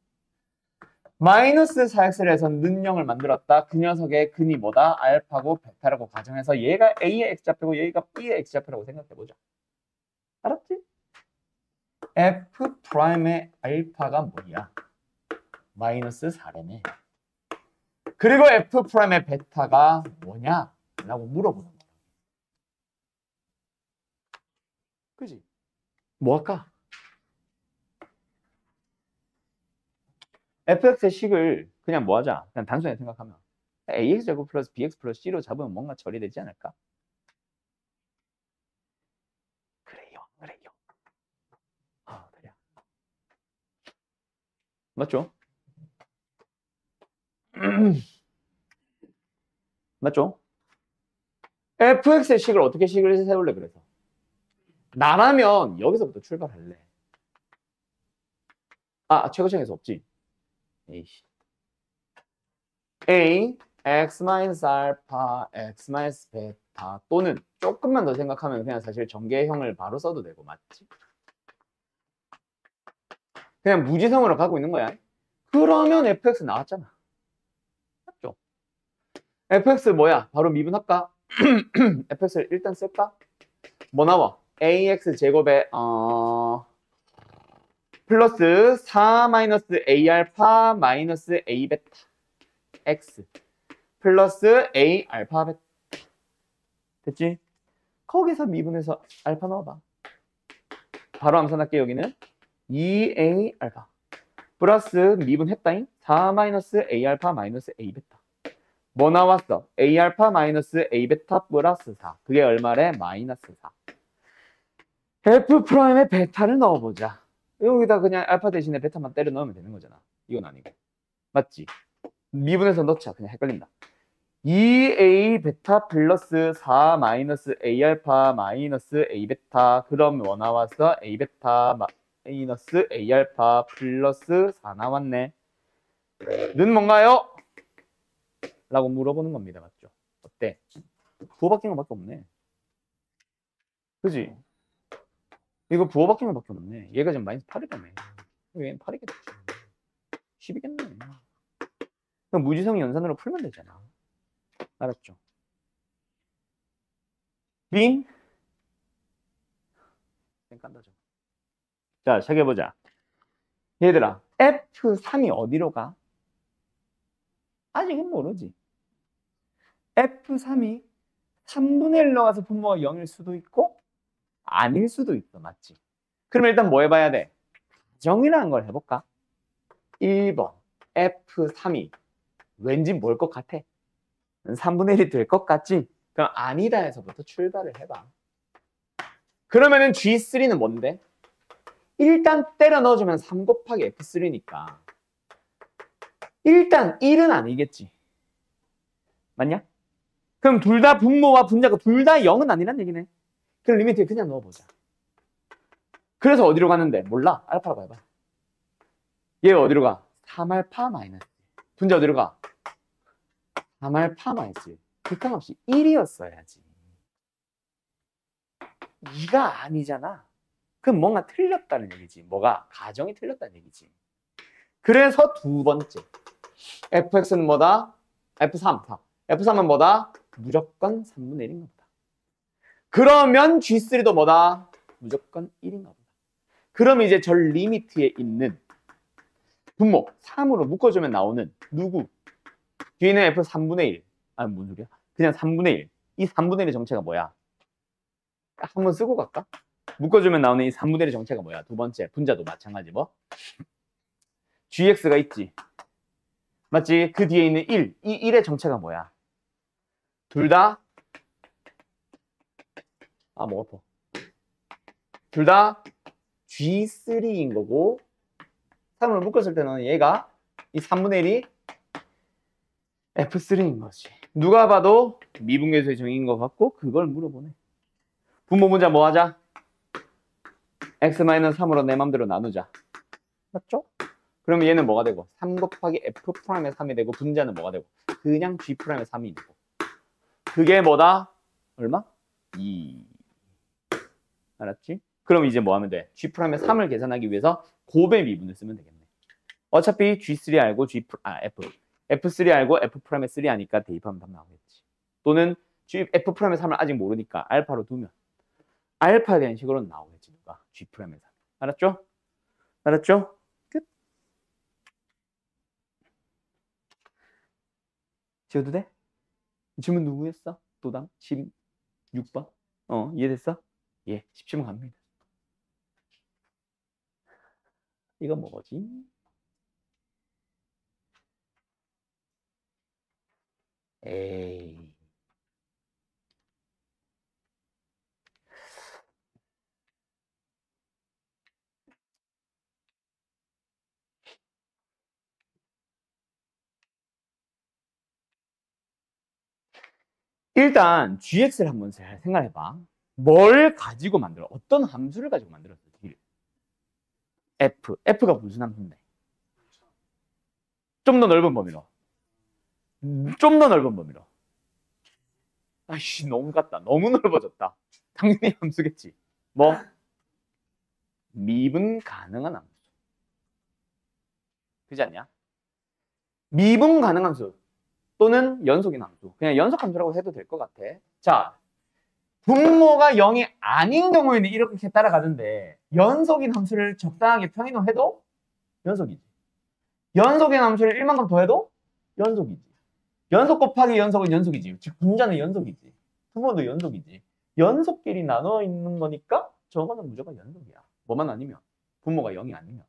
마이너스 4x를 해서 는 0을 만들었다. 그 녀석의 근이 뭐다? 알파고 베타라고 가정해서 얘가 A의 x좌표고 얘가 B의 x좌표라고 생각해보자. 알았지? F'의 알파가 뭐야? 마이너스 4래네. 그리고 F'의 베타가 뭐냐? 라고 물어보는 거야. 그지? 뭐 할까? fx의 식을 그냥 뭐 하자? 그냥 단순하게 생각하면 ax제곱 플러스 bx 플러스 c로 잡으면 뭔가 처리되지 않을까? 그래요. 그래. 맞죠? 맞죠? fx의 식을 어떻게 식을 세울래 그래서? 나라면 여기서부터 출발할래. 최고점에서 없지. 에이씨. A, x 마이너스 알파, x 마이너스 베타 또는 조금만 더 생각하면 그냥 사실 전개형을 바로 써도 되고 맞지? 그냥 무지성으로 가고 있는 거야. 그러면 fx 나왔잖아. 맞죠? fx 뭐야? 바로 미분할까? fx를 일단 쓸까? 뭐 나와? ax 제곱에 플러스 4 마이너스 a 알파 마이너스 a 베타 x 플러스 a 알파 베타 됐지? 거기서 미분해서 알파 넣어봐. 바로 암산할게. 여기는 2a 알파 플러스 미분했다잉 4 마이너스 a 알파 마이너스 a 베타 뭐 나왔어? a 알파 마이너스 a 베타 플러스 4 그게 얼마래? 마이너스 4 f 프라임의 베타를 넣어보자. 여기다 그냥 알파 대신에 베타만 때려 넣으면 되는 거잖아. 이건 아니고. 맞지? 미분해서 넣자. 그냥 헷갈린다. 2a 베타 플러스 4 마이너스 a 알파 마이너스 a 베타 그럼 뭐 나왔어? a 베타 마이너스 a 알파 플러스 4 나왔네. 는 뭔가요? 라고 물어보는 겁니다. 맞죠? 어때? 부호 바뀐 거밖에 없네. 그지? 이거 부호 바뀐 거밖에 없네. 얘가 지금 마이너스 8이라며. 얘는 8이겠지. 10이겠네. 그럼 무지성 연산으로 풀면 되잖아. 알았죠? 빙? 깐다 좀. 자, 시작해보자. 얘들아, F3이 어디로 가? 아직은 모르지. F3이 3분의 1로 가서 분모가 0일 수도 있고 아닐 수도 있어. 맞지? 그럼 일단 뭐 해봐야 돼? 가정이라는 걸 해볼까? 1번 F3이 왠지 뭘 것 같아? 3분의 1이 될 것 같지? 그럼 아니다 해서부터 출발을 해봐. 그러면은 G3는 뭔데? 일단 때려 넣어주면 3 곱하기 F3니까 일단 1은 아니겠지. 맞냐? 그럼 둘 다 분모와 분자가 둘 다 0은 아니란 얘기네. 그럼 리미트에 그냥 넣어보자. 그래서 어디로 가는데? 몰라. 알파라고 해봐. 얘 어디로 가? 3알파 마이너스. 분자 어디로 가? 3알파 마이너스. 극한없이 1이었어야지. 2가 아니잖아. 그럼 뭔가 틀렸다는 얘기지. 뭐가? 가정이 틀렸다는 얘기지. 그래서 두 번째. fx는 뭐다? f3. f3은 뭐다? 무조건 3분의 1인가 보다. 그러면 G3도 뭐다? 무조건 1인가 보다. 그럼 이제 저 리미트에 있는 분모 3으로 묶어주면 나오는 누구? 뒤에는 F 3분의 1. 아, 뭔 소리야? 그냥 3분의 1. 이 3분의 1의 정체가 뭐야? 한번 쓰고 갈까? 묶어주면 나오는 이 3분의 1의 정체가 뭐야? 두 번째, 분자도 마찬가지 뭐? GX가 있지. 맞지? 그 뒤에 있는 1. 이 1의 정체가 뭐야? 둘 다 목 아파. 둘 다 G3인 거고 3으로 묶었을 때는 얘가 이 3분의 1이 F3인 거지. 누가 봐도 미분계수의 정의인 것 같고 그걸 물어보네. 분모 분자 뭐 하자? x-3으로 내 맘대로 나누자. 맞죠? 그러면 얘는 뭐가 되고? 3 곱하기 F'의 3이 되고 분자는 뭐가 되고? 그냥 G'의 3이 되고. 그게 뭐다? 얼마? 2. 알았지? 그럼 이제 뭐 하면 돼? G'의 3을 계산하기 위해서 곱의 미분을 쓰면 되겠네. 어차피 G3 알고 F3 알고 F'의 3 하니까 대입하면 답 나오겠지. 또는 F'의 3을 아직 모르니까 알파로 두면 알파에 대한 식으로는 나오겠지. 누가? G'의 3. 알았죠? 알았죠? 끝. 지워도 돼? 질문 누구였어? 도담? 16번? 이해됐어? 예, 17번 갑니다. 이건 뭐지? 에이. 일단 GX를 한번 잘 생각해봐. 뭘 가지고 만들어? 어떤 함수를 가지고 만들었어? F가 무슨 함수인데? 좀 더 넓은 범위로. 좀 더 넓은 범위로. 아이씨, 너무 같다. 너무 넓어졌다. 당연히 함수겠지. 뭐? 미분 가능한 함수. 그렇지 않냐? 미분 가능한 함수 또는 연속인 함수. 그냥 연속 함수라고 해도 될 것 같아. 자, 분모가 0이 아닌 경우에는 이렇게 따라가는데 연속인 함수를 적당하게 평행해도 연속이지. 연속인 함수를 1만큼 더해도 연속이지. 연속 곱하기 연속은 연속이지. 즉 분자는 연속이지. 분모도 연속이지. 연속끼리 나눠 있는 거니까 저거는 무조건 연속이야. 뭐만 아니면. 분모가 0이 아니면.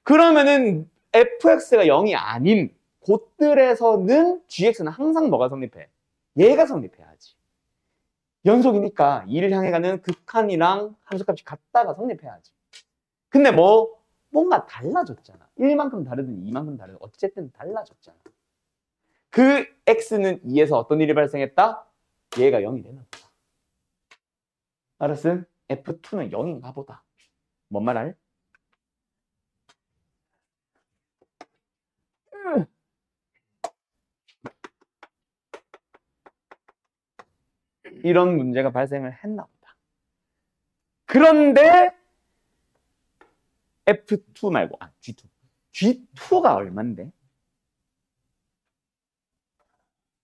그러면은 fx가 0이 아닌 곳들에서는 gx는 항상 뭐가 성립해? 얘가 성립해야지. 연속이니까 2를 향해 가는 극한이랑 함수값이 같다가 성립해야지. 근데 뭔가 달라졌잖아. 1만큼 다르든 2만큼 다르든 어쨌든 달라졌잖아. 그 x는 2에서 어떤 일이 발생했다? 얘가 0이 되나 보다. 알았음? F2는 0인가 보다. 뭔 말 알? 이런 문제가 발생을 했나 보다. 그런데 F2 말고 G2. G2가 얼만데?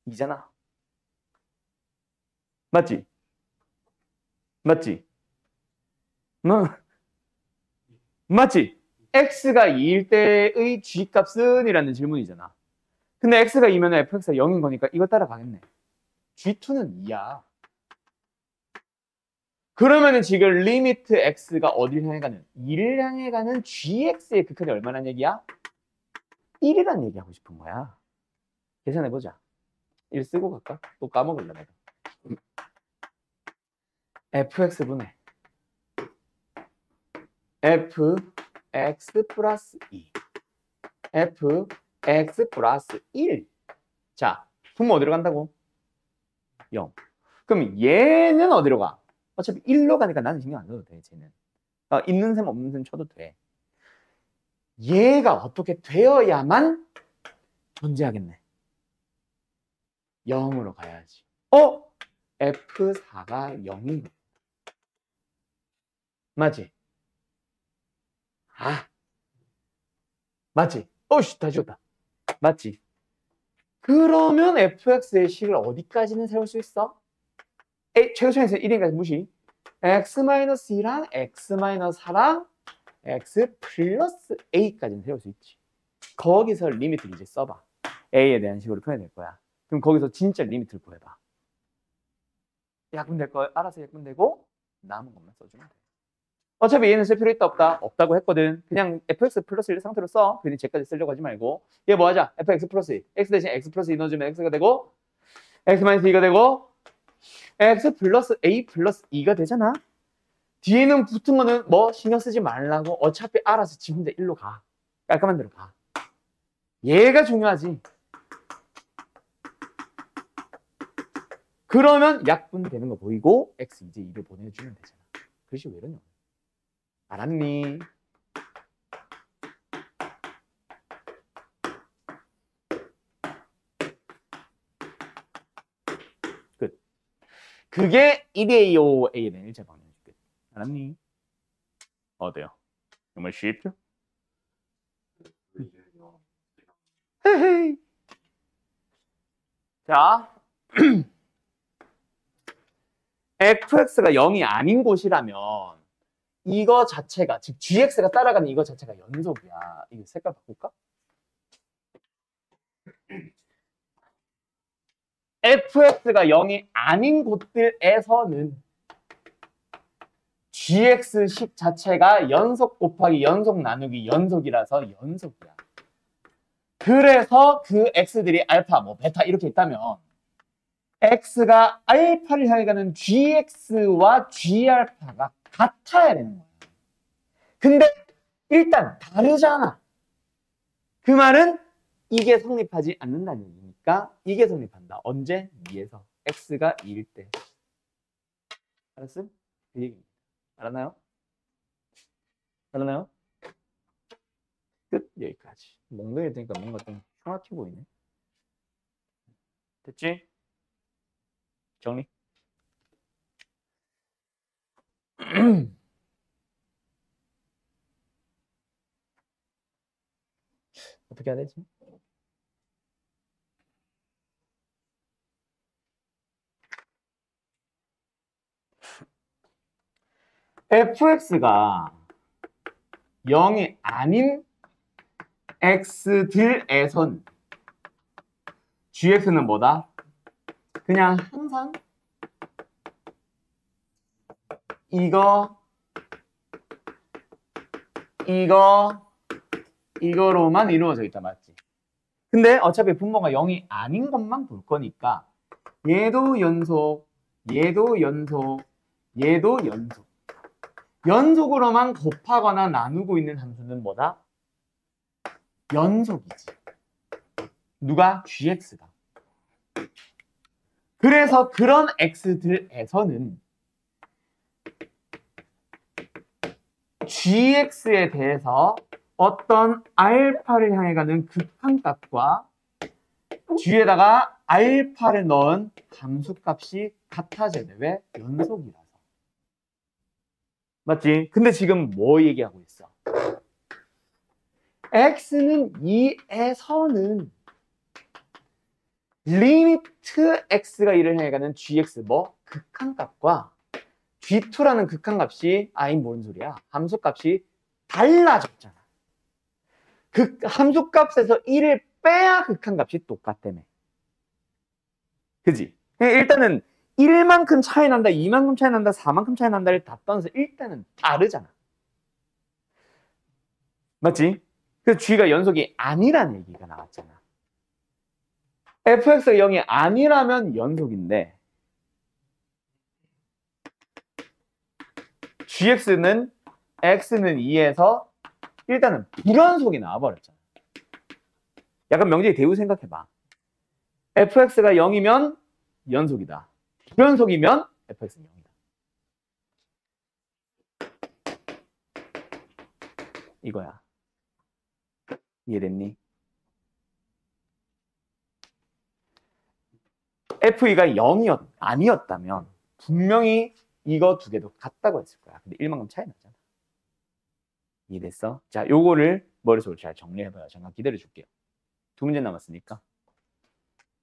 2잖아. 맞지? 맞지? 맞지? X가 2일 때의 G값은? 이라는 질문이잖아. 근데 X가 2면 fx가 0인 거니까 이거 따라가겠네. G2는 2야. 그러면은 지금 리미트 X가 어디를 향해 가는? 2를 향해 가는 GX의 극한이 얼마나 얘기야? 1이란 얘기하고 싶은 거야. 계산해보자. 1 쓰고 갈까? 또 까먹을래 내가. fx분의 fx 플러스 2 fx 플러스 1. 자, 분모 어디로 간다고? 0. 그럼 얘는 어디로 가? 어차피 1로 가니까 나는 신경 안 써도 돼, 쟤는. 있는 셈 없는 셈 쳐도 돼. 얘가 어떻게 되어야만 존재하겠네. 0으로 가야지. F4가 0인 맞지? 맞지? 어이씨, 다 지웠다. 맞지? 그러면 fx의 식을 어디까지는 세울 수 있어? 최고차에서 1인까지 무시. x-2랑 x-4랑 x 플러스 a까지는 세울 수 있지. 거기서 리미트를 이제 써봐. a에 대한 식으로 표현될 거야. 그럼 거기서 진짜 리미트를 구해봐. 약분될 거 알아서 약분되고 남은 것만 써주면 돼. 어차피 얘는 쓸 필요 있다 없다? 없다고 했거든. 그냥 fx 플러스 1 상태로 써. 괜히 쟤까지 쓰려고 하지 말고. 얘 뭐 하자? fx 플러스 2. x 대신 x 플러스 2 넣어주면 x가 되고 x 마이너스 2가 되고 x 플러스 a 플러스 2가 되잖아. 뒤에는 붙은 거는 뭐 신경 쓰지 말라고. 어차피 알아서 지 혼자 1로 가. 깔끔한 대로 가. 얘가 중요하지. 그러면 약분되는 거 보이고 x 이제 2를 보내주면 되잖아. 글씨 왜 이러냐? 알았니? 끝. 그게 1A5 A에 대한 일체 방정식 끝. 알았니? 어때요? 정말 쉽죠? 헤헤이. 자, fx가 0이 아닌 곳이라면 이거 자체가, 즉 gx가 따라가는 이거 자체가 연속이야. 이거 색깔 바꿀까? fx가 0이 아닌 곳들에서는 gx식 자체가 연속 곱하기 연속 나누기 연속이라서 연속이야. 그래서 그 x들이 알파, 뭐 베타 이렇게 있다면 x가 알파를 향해 가는 gx와 g알파가 같아야 되는 거야. 근데 일단 다르잖아. 그 말은 이게 성립하지 않는다는 얘기니까 이게 성립한다. 언제? 2에서 x가 2일 때. 알았음? 그 얘기입니다. 알았나요? 알았나요? 끝. 여기까지. 몽둥이 되니까 뭔가 좀 흉악해 보이네. 됐지? 정리. 어떻게 해야 되지? fx가 0이 아닌 x들에선 gx는 뭐다? 그냥 항상 이거로만 이루어져 있다. 맞지? 근데 어차피 분모가 0이 아닌 것만 볼 거니까 얘도 연속, 얘도 연속, 얘도 연속. 연속으로만 곱하거나 나누고 있는 함수는 뭐다? 연속이지. 누가? gx가. 그래서 그런 x들에서는 gx에 대해서 어떤 알파를 향해 가는 극한값과 g에다가 알파를 넣은 함수값이 같아져야 돼. 왜? 연속이라서. 맞지? 근데 지금 뭐 얘기하고 있어? x는 2에서는 리미트 x가 1을 향해 가는 gx 뭐? 극한값과 g2라는 극한값이 뭔 소리야? 함수값이 달라졌잖아. 그 함수값에서 1을 빼야 극한값이 똑같다며. 그지? 일단은 1만큼 차이 난다, 2만큼 차이 난다, 4만큼 차이 난다를 다 떠나서 일단은 다르잖아. 맞지? 그래서 g가 연속이 아니라는 얘기가 나왔잖아. fx가 0이 아니라면 연속인데 gx는 x는 2에서 일단은 불연속이 나와버렸잖아. 약간 명제의 대우 생각해봐. fx가 0이면 연속이다. 불연속이면 fx는 0이다. 이거야. 이해됐니? FE가 0이 아니었다면 분명히 이거 두 개도 같다고 했을 거야. 근데 1만큼 차이 나잖아. 이해됐어? 자, 요거를 머릿속으로 잘 정리해봐요. 잠깐 기다려줄게요. 두 문제 남았으니까.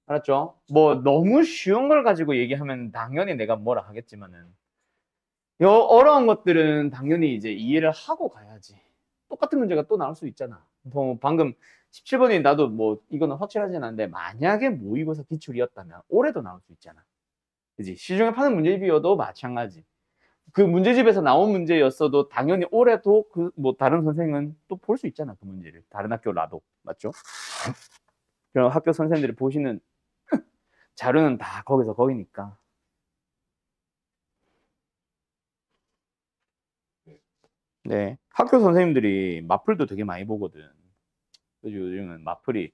알았죠? 뭐 너무 쉬운 걸 가지고 얘기하면 당연히 내가 뭐라 하겠지만은 요 어려운 것들은 당연히 이제 이해를 하고 가야지. 똑같은 문제가 또 나올 수 있잖아. 뭐 방금 17번이 나도 뭐 이거는 확실하진 않은데 만약에 모의고사 기출이었다면 올해도 나올 수 있잖아. 그지? 시중에 파는 문제집이어도 마찬가지. 그 문제집에서 나온 문제였어도 당연히 올해도 그 뭐 다른 선생은 또 볼 수 있잖아. 그 문제를. 다른 학교라도. 맞죠? 그럼 학교 선생님들이 보시는 자료는 다 거기서 거기니까. 네. 학교 선생님들이 마플도 되게 많이 보거든. 그래서 요즘은 마플이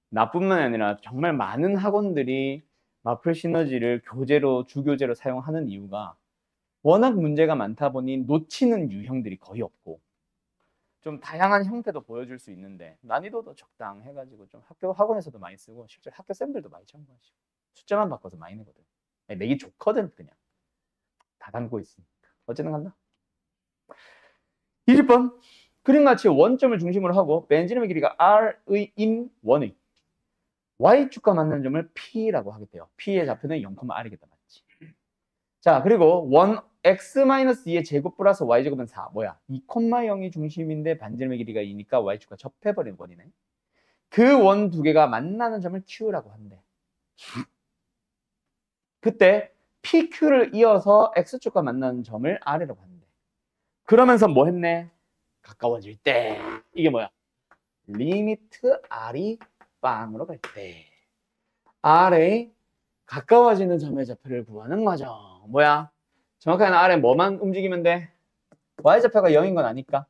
나뿐만 아니라 정말 많은 학원들이 마플 시너지를 교재로, 주교재로 사용하는 이유가 워낙 문제가 많다 보니 놓치는 유형들이 거의 없고 좀 다양한 형태도 보여줄 수 있는데 난이도도 적당해가지고 좀 학교 학원에서도 많이 쓰고 실제 학교 쌤들도 많이 참고하시고 숫자만 바꿔서 많이 내거든. 내기 좋거든 그냥 다 담고 있으니까. 어쨌든 간다. 20번 그림같이 원점을 중심으로 하고 벤지름의 길이가 r의 인 원의 y축과 만나는 점을 P라고 하겠대요. P의 좌표는 0,R이겠다. 맞지? 자, 그리고 원 x-2의 제곱 플러스 y제곱은 4. 뭐야? 2,0이 중심인데 반지름의 길이가 2니까 y축과 접해버린 원이네. 그 원 두 개가 만나는 점을 Q라고 한대. 그때 PQ를 이어서 X축과 만나는 점을 R이라고 한대. 그러면서 뭐 했네? 가까워질 때. 이게 뭐야? 리미트 R이 빵으로 갈 때. R에 가까워지는 점의 좌표를 구하는 거죠. 뭐야? 정확하게 R에 뭐만 움직이면 돼? Y좌표가 0인 건 아니까.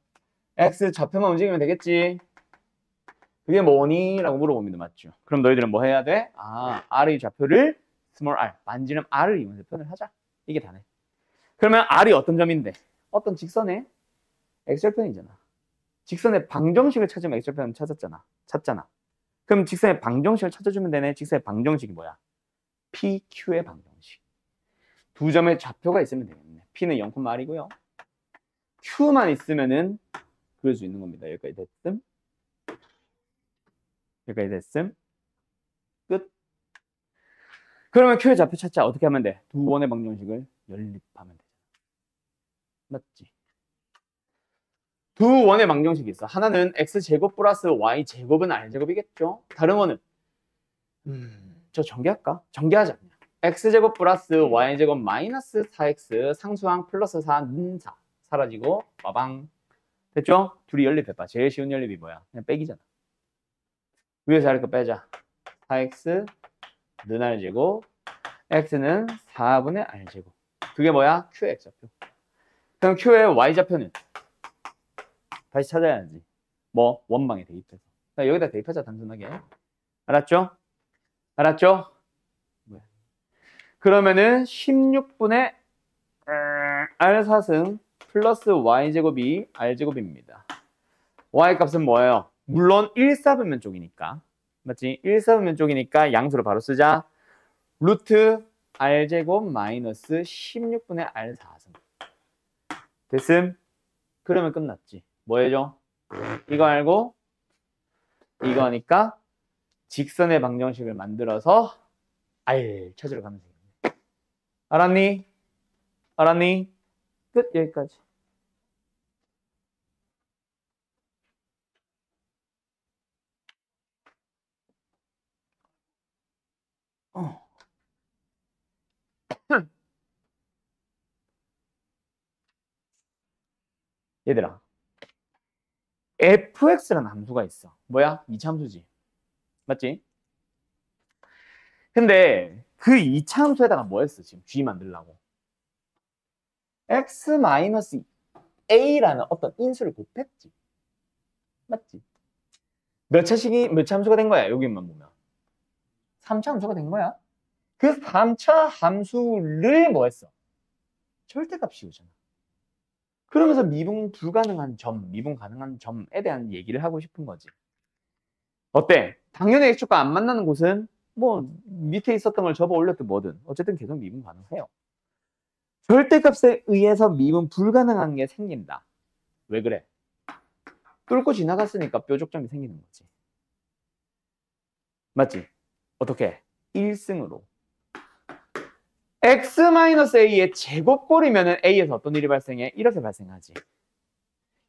X 좌표만 움직이면 되겠지. 그게 뭐니? 라고 물어봅니다. 맞죠? 그럼 너희들은 뭐 해야 돼? 아, R의 좌표를 small r, 반지름 R을 이용해서 표현을 하자. 이게 다네. 그러면 R이 어떤 점인데? 어떤 직선의 X절편이잖아. 직선의 방정식을 찾으면 X절편 찾잖아. 그럼 직선의 방정식을 찾아주면 되네. 직선의 방정식이 뭐야? PQ의 방정식. 두 점의 좌표가 있으면 되겠네. P는 0,R이고요. Q만 있으면은 그럴 수 있는 겁니다. 여기까지 됐음. 여기까지 됐음. 끝. 그러면 Q의 좌표 찾자. 어떻게 하면 돼? 두 원의 방정식을 연립하면 되잖아. 맞지? 두 원의 방정식이 있어. 하나는 x제곱 플러스 y제곱은 r제곱이겠죠? 다른 거는 저 전개할까? 전개하자. x제곱 플러스 y제곱 마이너스 4x 상수항 플러스 4는 4 사라지고 빠방. 됐죠? 둘이 연립해봐. 제일 쉬운 연립이 뭐야? 그냥 빼기잖아. 위에서 아래 거 빼자. 4x 는 r제곱 x는 4분의 r제곱. 그게 뭐야? q의 x좌표. 그럼 q의 y좌표는 다시 찾아야지. 뭐 원방에 대입해서. 자, 여기다 대입하자 단순하게. 알았죠? 알았죠? 그러면은 16분의 r4승 플러스 y제곱이 r제곱입니다. y 값은 뭐예요? 물론 1사분면 쪽이니까. 맞지? 1사분면 쪽이니까 양수로 바로 쓰자. 루트 r제곱 마이너스 16분의 r4승. 됐음? 그러면 끝났지. 뭐 해줘? 이거 알고 이거 하니까 직선의 방정식을 만들어서 R 찾으러 가면 되겠네. 알았니? 알았니? 끝. 여기까지. 얘들아, fx라는 함수가 있어. 뭐야? 이차함수지. 맞지? 근데 그 이차함수에다가 뭐 했어? 지금 g 만들려고. x-a라는 어떤 인수를 곱했지. 맞지? 몇 차 함수가 된 거야? 여기만 보면. 3차 함수가 된 거야. 그 3차 함수를 뭐 했어? 절대값 씌우잖아. 그러면서 미분 불가능한 점, 미분 가능한 점에 대한 얘기를 하고 싶은 거지. 어때? 당연히 x축과 안 만나는 곳은 뭐 밑에 있었던 걸 접어 올렸든 뭐든 어쨌든 계속 미분 가능해요. 절대값에 의해서 미분 불가능한 게 생긴다. 왜 그래? 뚫고 지나갔으니까 뾰족점이 생기는 거지. 맞지? 어떻게? 1승으로. x-a의 제곱꼴이면 a에서 어떤 일이 발생해? 이렇게 발생하지.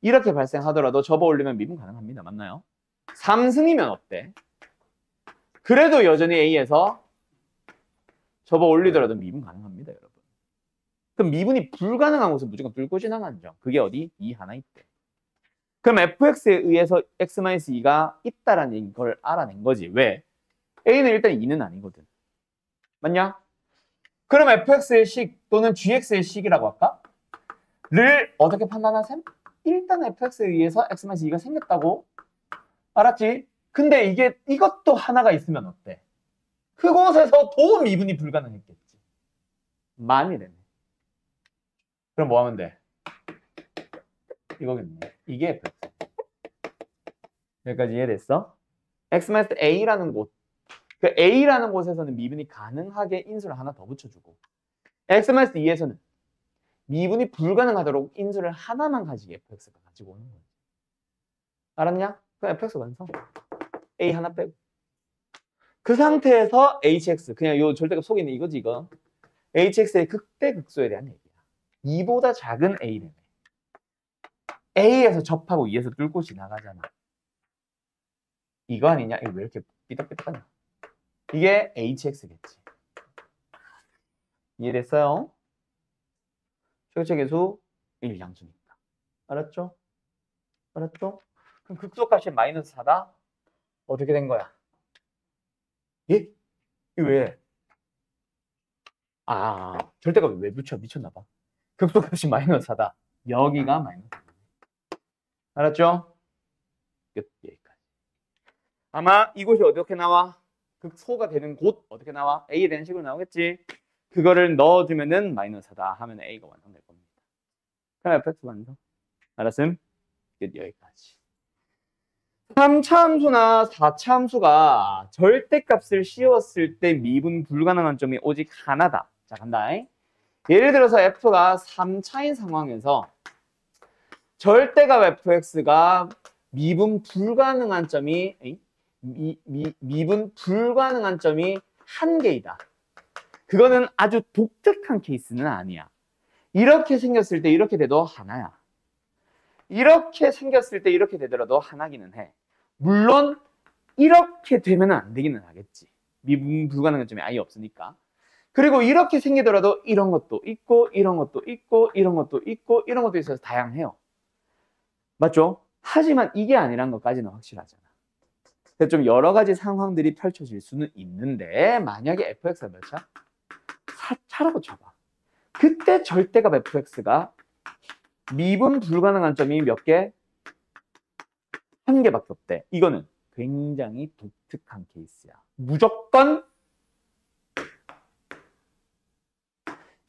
이렇게 발생하더라도 접어 올리면 미분 가능합니다. 맞나요? 3승이면 어때? 그래도 여전히 a에서 접어 올리더라도 미분 가능합니다, 여러분. 그럼 미분이 불가능한 곳은 무조건 뚫고 지나가는 점. 그게 어디? 2 하나 있대. 그럼 fx에 의해서 x-2가 있다라는 걸 알아낸 거지. 왜? a는 일단 2는 아니거든. 맞냐? 그럼 fx의 식 또는 gx의 식이라고 할까? 를 어떻게 판단하셈? 일단 fx에 의해서 x-2가 생겼다고. 알았지? 근데 이것도 하나가 있으면 어때? 그곳에서 도 미분이 불가능했겠지. 만이래네. 그럼 뭐 하면 돼? 이거겠네. 이게 fx. 여기까지 이해됐어? x-a라는 곳. 그 a라는 곳에서는 미분이 가능하게 인수를 하나 더 붙여주고 x-2에서는 미분이 불가능하도록 인수를 하나만 가지게 fx가 가지고 오는 거야. 알았냐? 그럼 fx 완성. a 하나 빼고. 그 상태에서 hx, 그냥 요 절대값 속에 있는 이거지, 이거. hx의 극대 극소에 대한 얘기야. 2보다 작은 a래네. a에서 접하고 2에서 뚫고 지나가잖아. 이거 아니냐? 이거 왜 이렇게 삐딱삐딱하냐? 이게 hx겠지. 이해됐어요? 최고체계수 1양수니까. 알았죠? 알았죠? 그럼 극소값이 마이너스 4다? 어떻게 된 거야? 예? 이거 왜? 절대값 왜 붙여? 미쳤나봐. 극소값이 마이너스 4다. 여기가 마이너스 4다. 알았죠? 끝. 여기까지. 아마 이곳이 어떻게 나와? 극소가 되는 곳 어떻게 나와? A에 대한 식으로 나오겠지? 그거를 넣어주면은 마이너스 4다 하면 A가 완성될 겁니다. 그럼 fx 완성. 알았음? 끝. 여기까지. 3차 함수나 4차 함수가 절대값을 씌웠을 때 미분 불가능한 점이 오직 하나다. 자, 간다. 예를 들어서 f가 3차인 상황에서 절대값 fx가 미분 불가능한 점이 미분 불가능한 점이 한 개이다. 그거는 아주 독특한 케이스는 아니야. 이렇게 생겼을 때 이렇게 돼도 하나야. 이렇게 생겼을 때 이렇게 되더라도 하나기는 해. 물론 이렇게 되면 안 되기는 하겠지. 미분 불가능한 점이 아예 없으니까. 그리고 이렇게 생기더라도 이런 것도 있고 이런 것도 있고 이런 것도 있고 이런 것도 있어서 다양해요. 맞죠? 하지만 이게 아니란 것까지는 확실하잖아. 그래서 좀 여러 가지 상황들이 펼쳐질 수는 있는데 만약에 fx가 몇 차? 4차라고 쳐봐. 그때 절대값 fx가 미분 불가능한 점이 몇 개? 한 개밖에 없대. 이거는 굉장히 독특한 케이스야. 무조건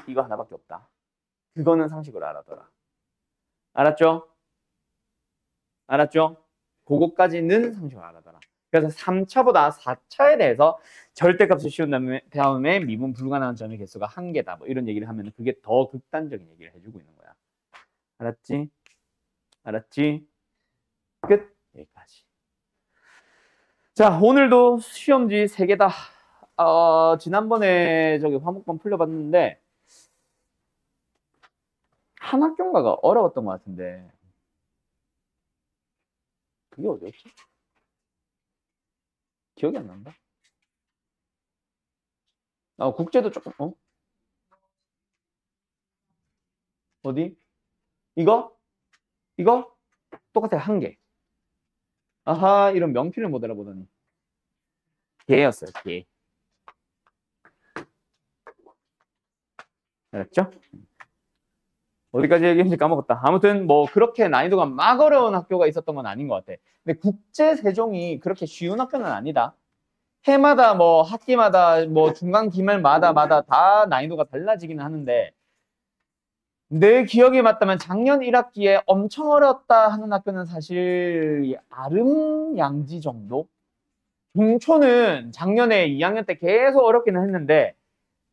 이거 하나밖에 없다. 그거는 상식으로 알아둬라. 알았죠? 알았죠? 그거까지는 상식으로 알아둬라. 그래서 3차보다 4차에 대해서 절대값을 씌운 다음에 미분 불가능한 점의 개수가 한 개다. 뭐 이런 얘기를 하면 그게 더 극단적인 얘기를 해주고 있는 거야. 알았지? 알았지? 끝. 여기까지. 자, 오늘도 시험지 3개다. 지난번에 저기 화목반 풀려봤는데 한 학교인가가 어려웠던 것 같은데 그게 어디였지? 기억이 안 난다. 국제도 조금 어디? 이거? 똑같아. 한 개. 아하, 이런 명필을 못 알아보다니. 개였어요, 개. 알았죠? 어디까지 얘기했는지 까먹었다. 아무튼 뭐 그렇게 난이도가 막 어려운 학교가 있었던 건 아닌 것 같아. 근데 국제 세종이 그렇게 쉬운 학교는 아니다. 해마다 뭐 학기마다 뭐 중간 기말마다 다 난이도가 달라지기는 하는데 내 기억에 맞다면 작년 1학기에 엄청 어렵다 하는 학교는 사실 아름 양지 정도? 동초는 작년에 2학년 때 계속 어렵기는 했는데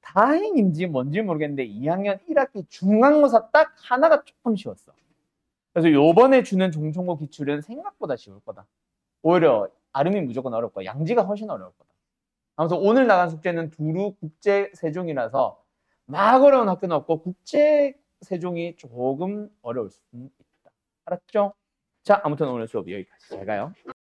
다행인지 뭔지 모르겠는데 2학년 1학기 중간고사 딱 하나가 조금 쉬웠어. 그래서 요번에 주는 종천고 기출은 생각보다 쉬울 거다. 오히려 아름이 무조건 어렵고 양지가 훨씬 어려울 거다. 아무튼 오늘 나간 숙제는 두루 국제 세종이라서 막 어려운 학교는 없고 국제 세종이 조금 어려울 수 있다. 알았죠? 자, 아무튼 오늘 수업 여기까지. 잘 가요.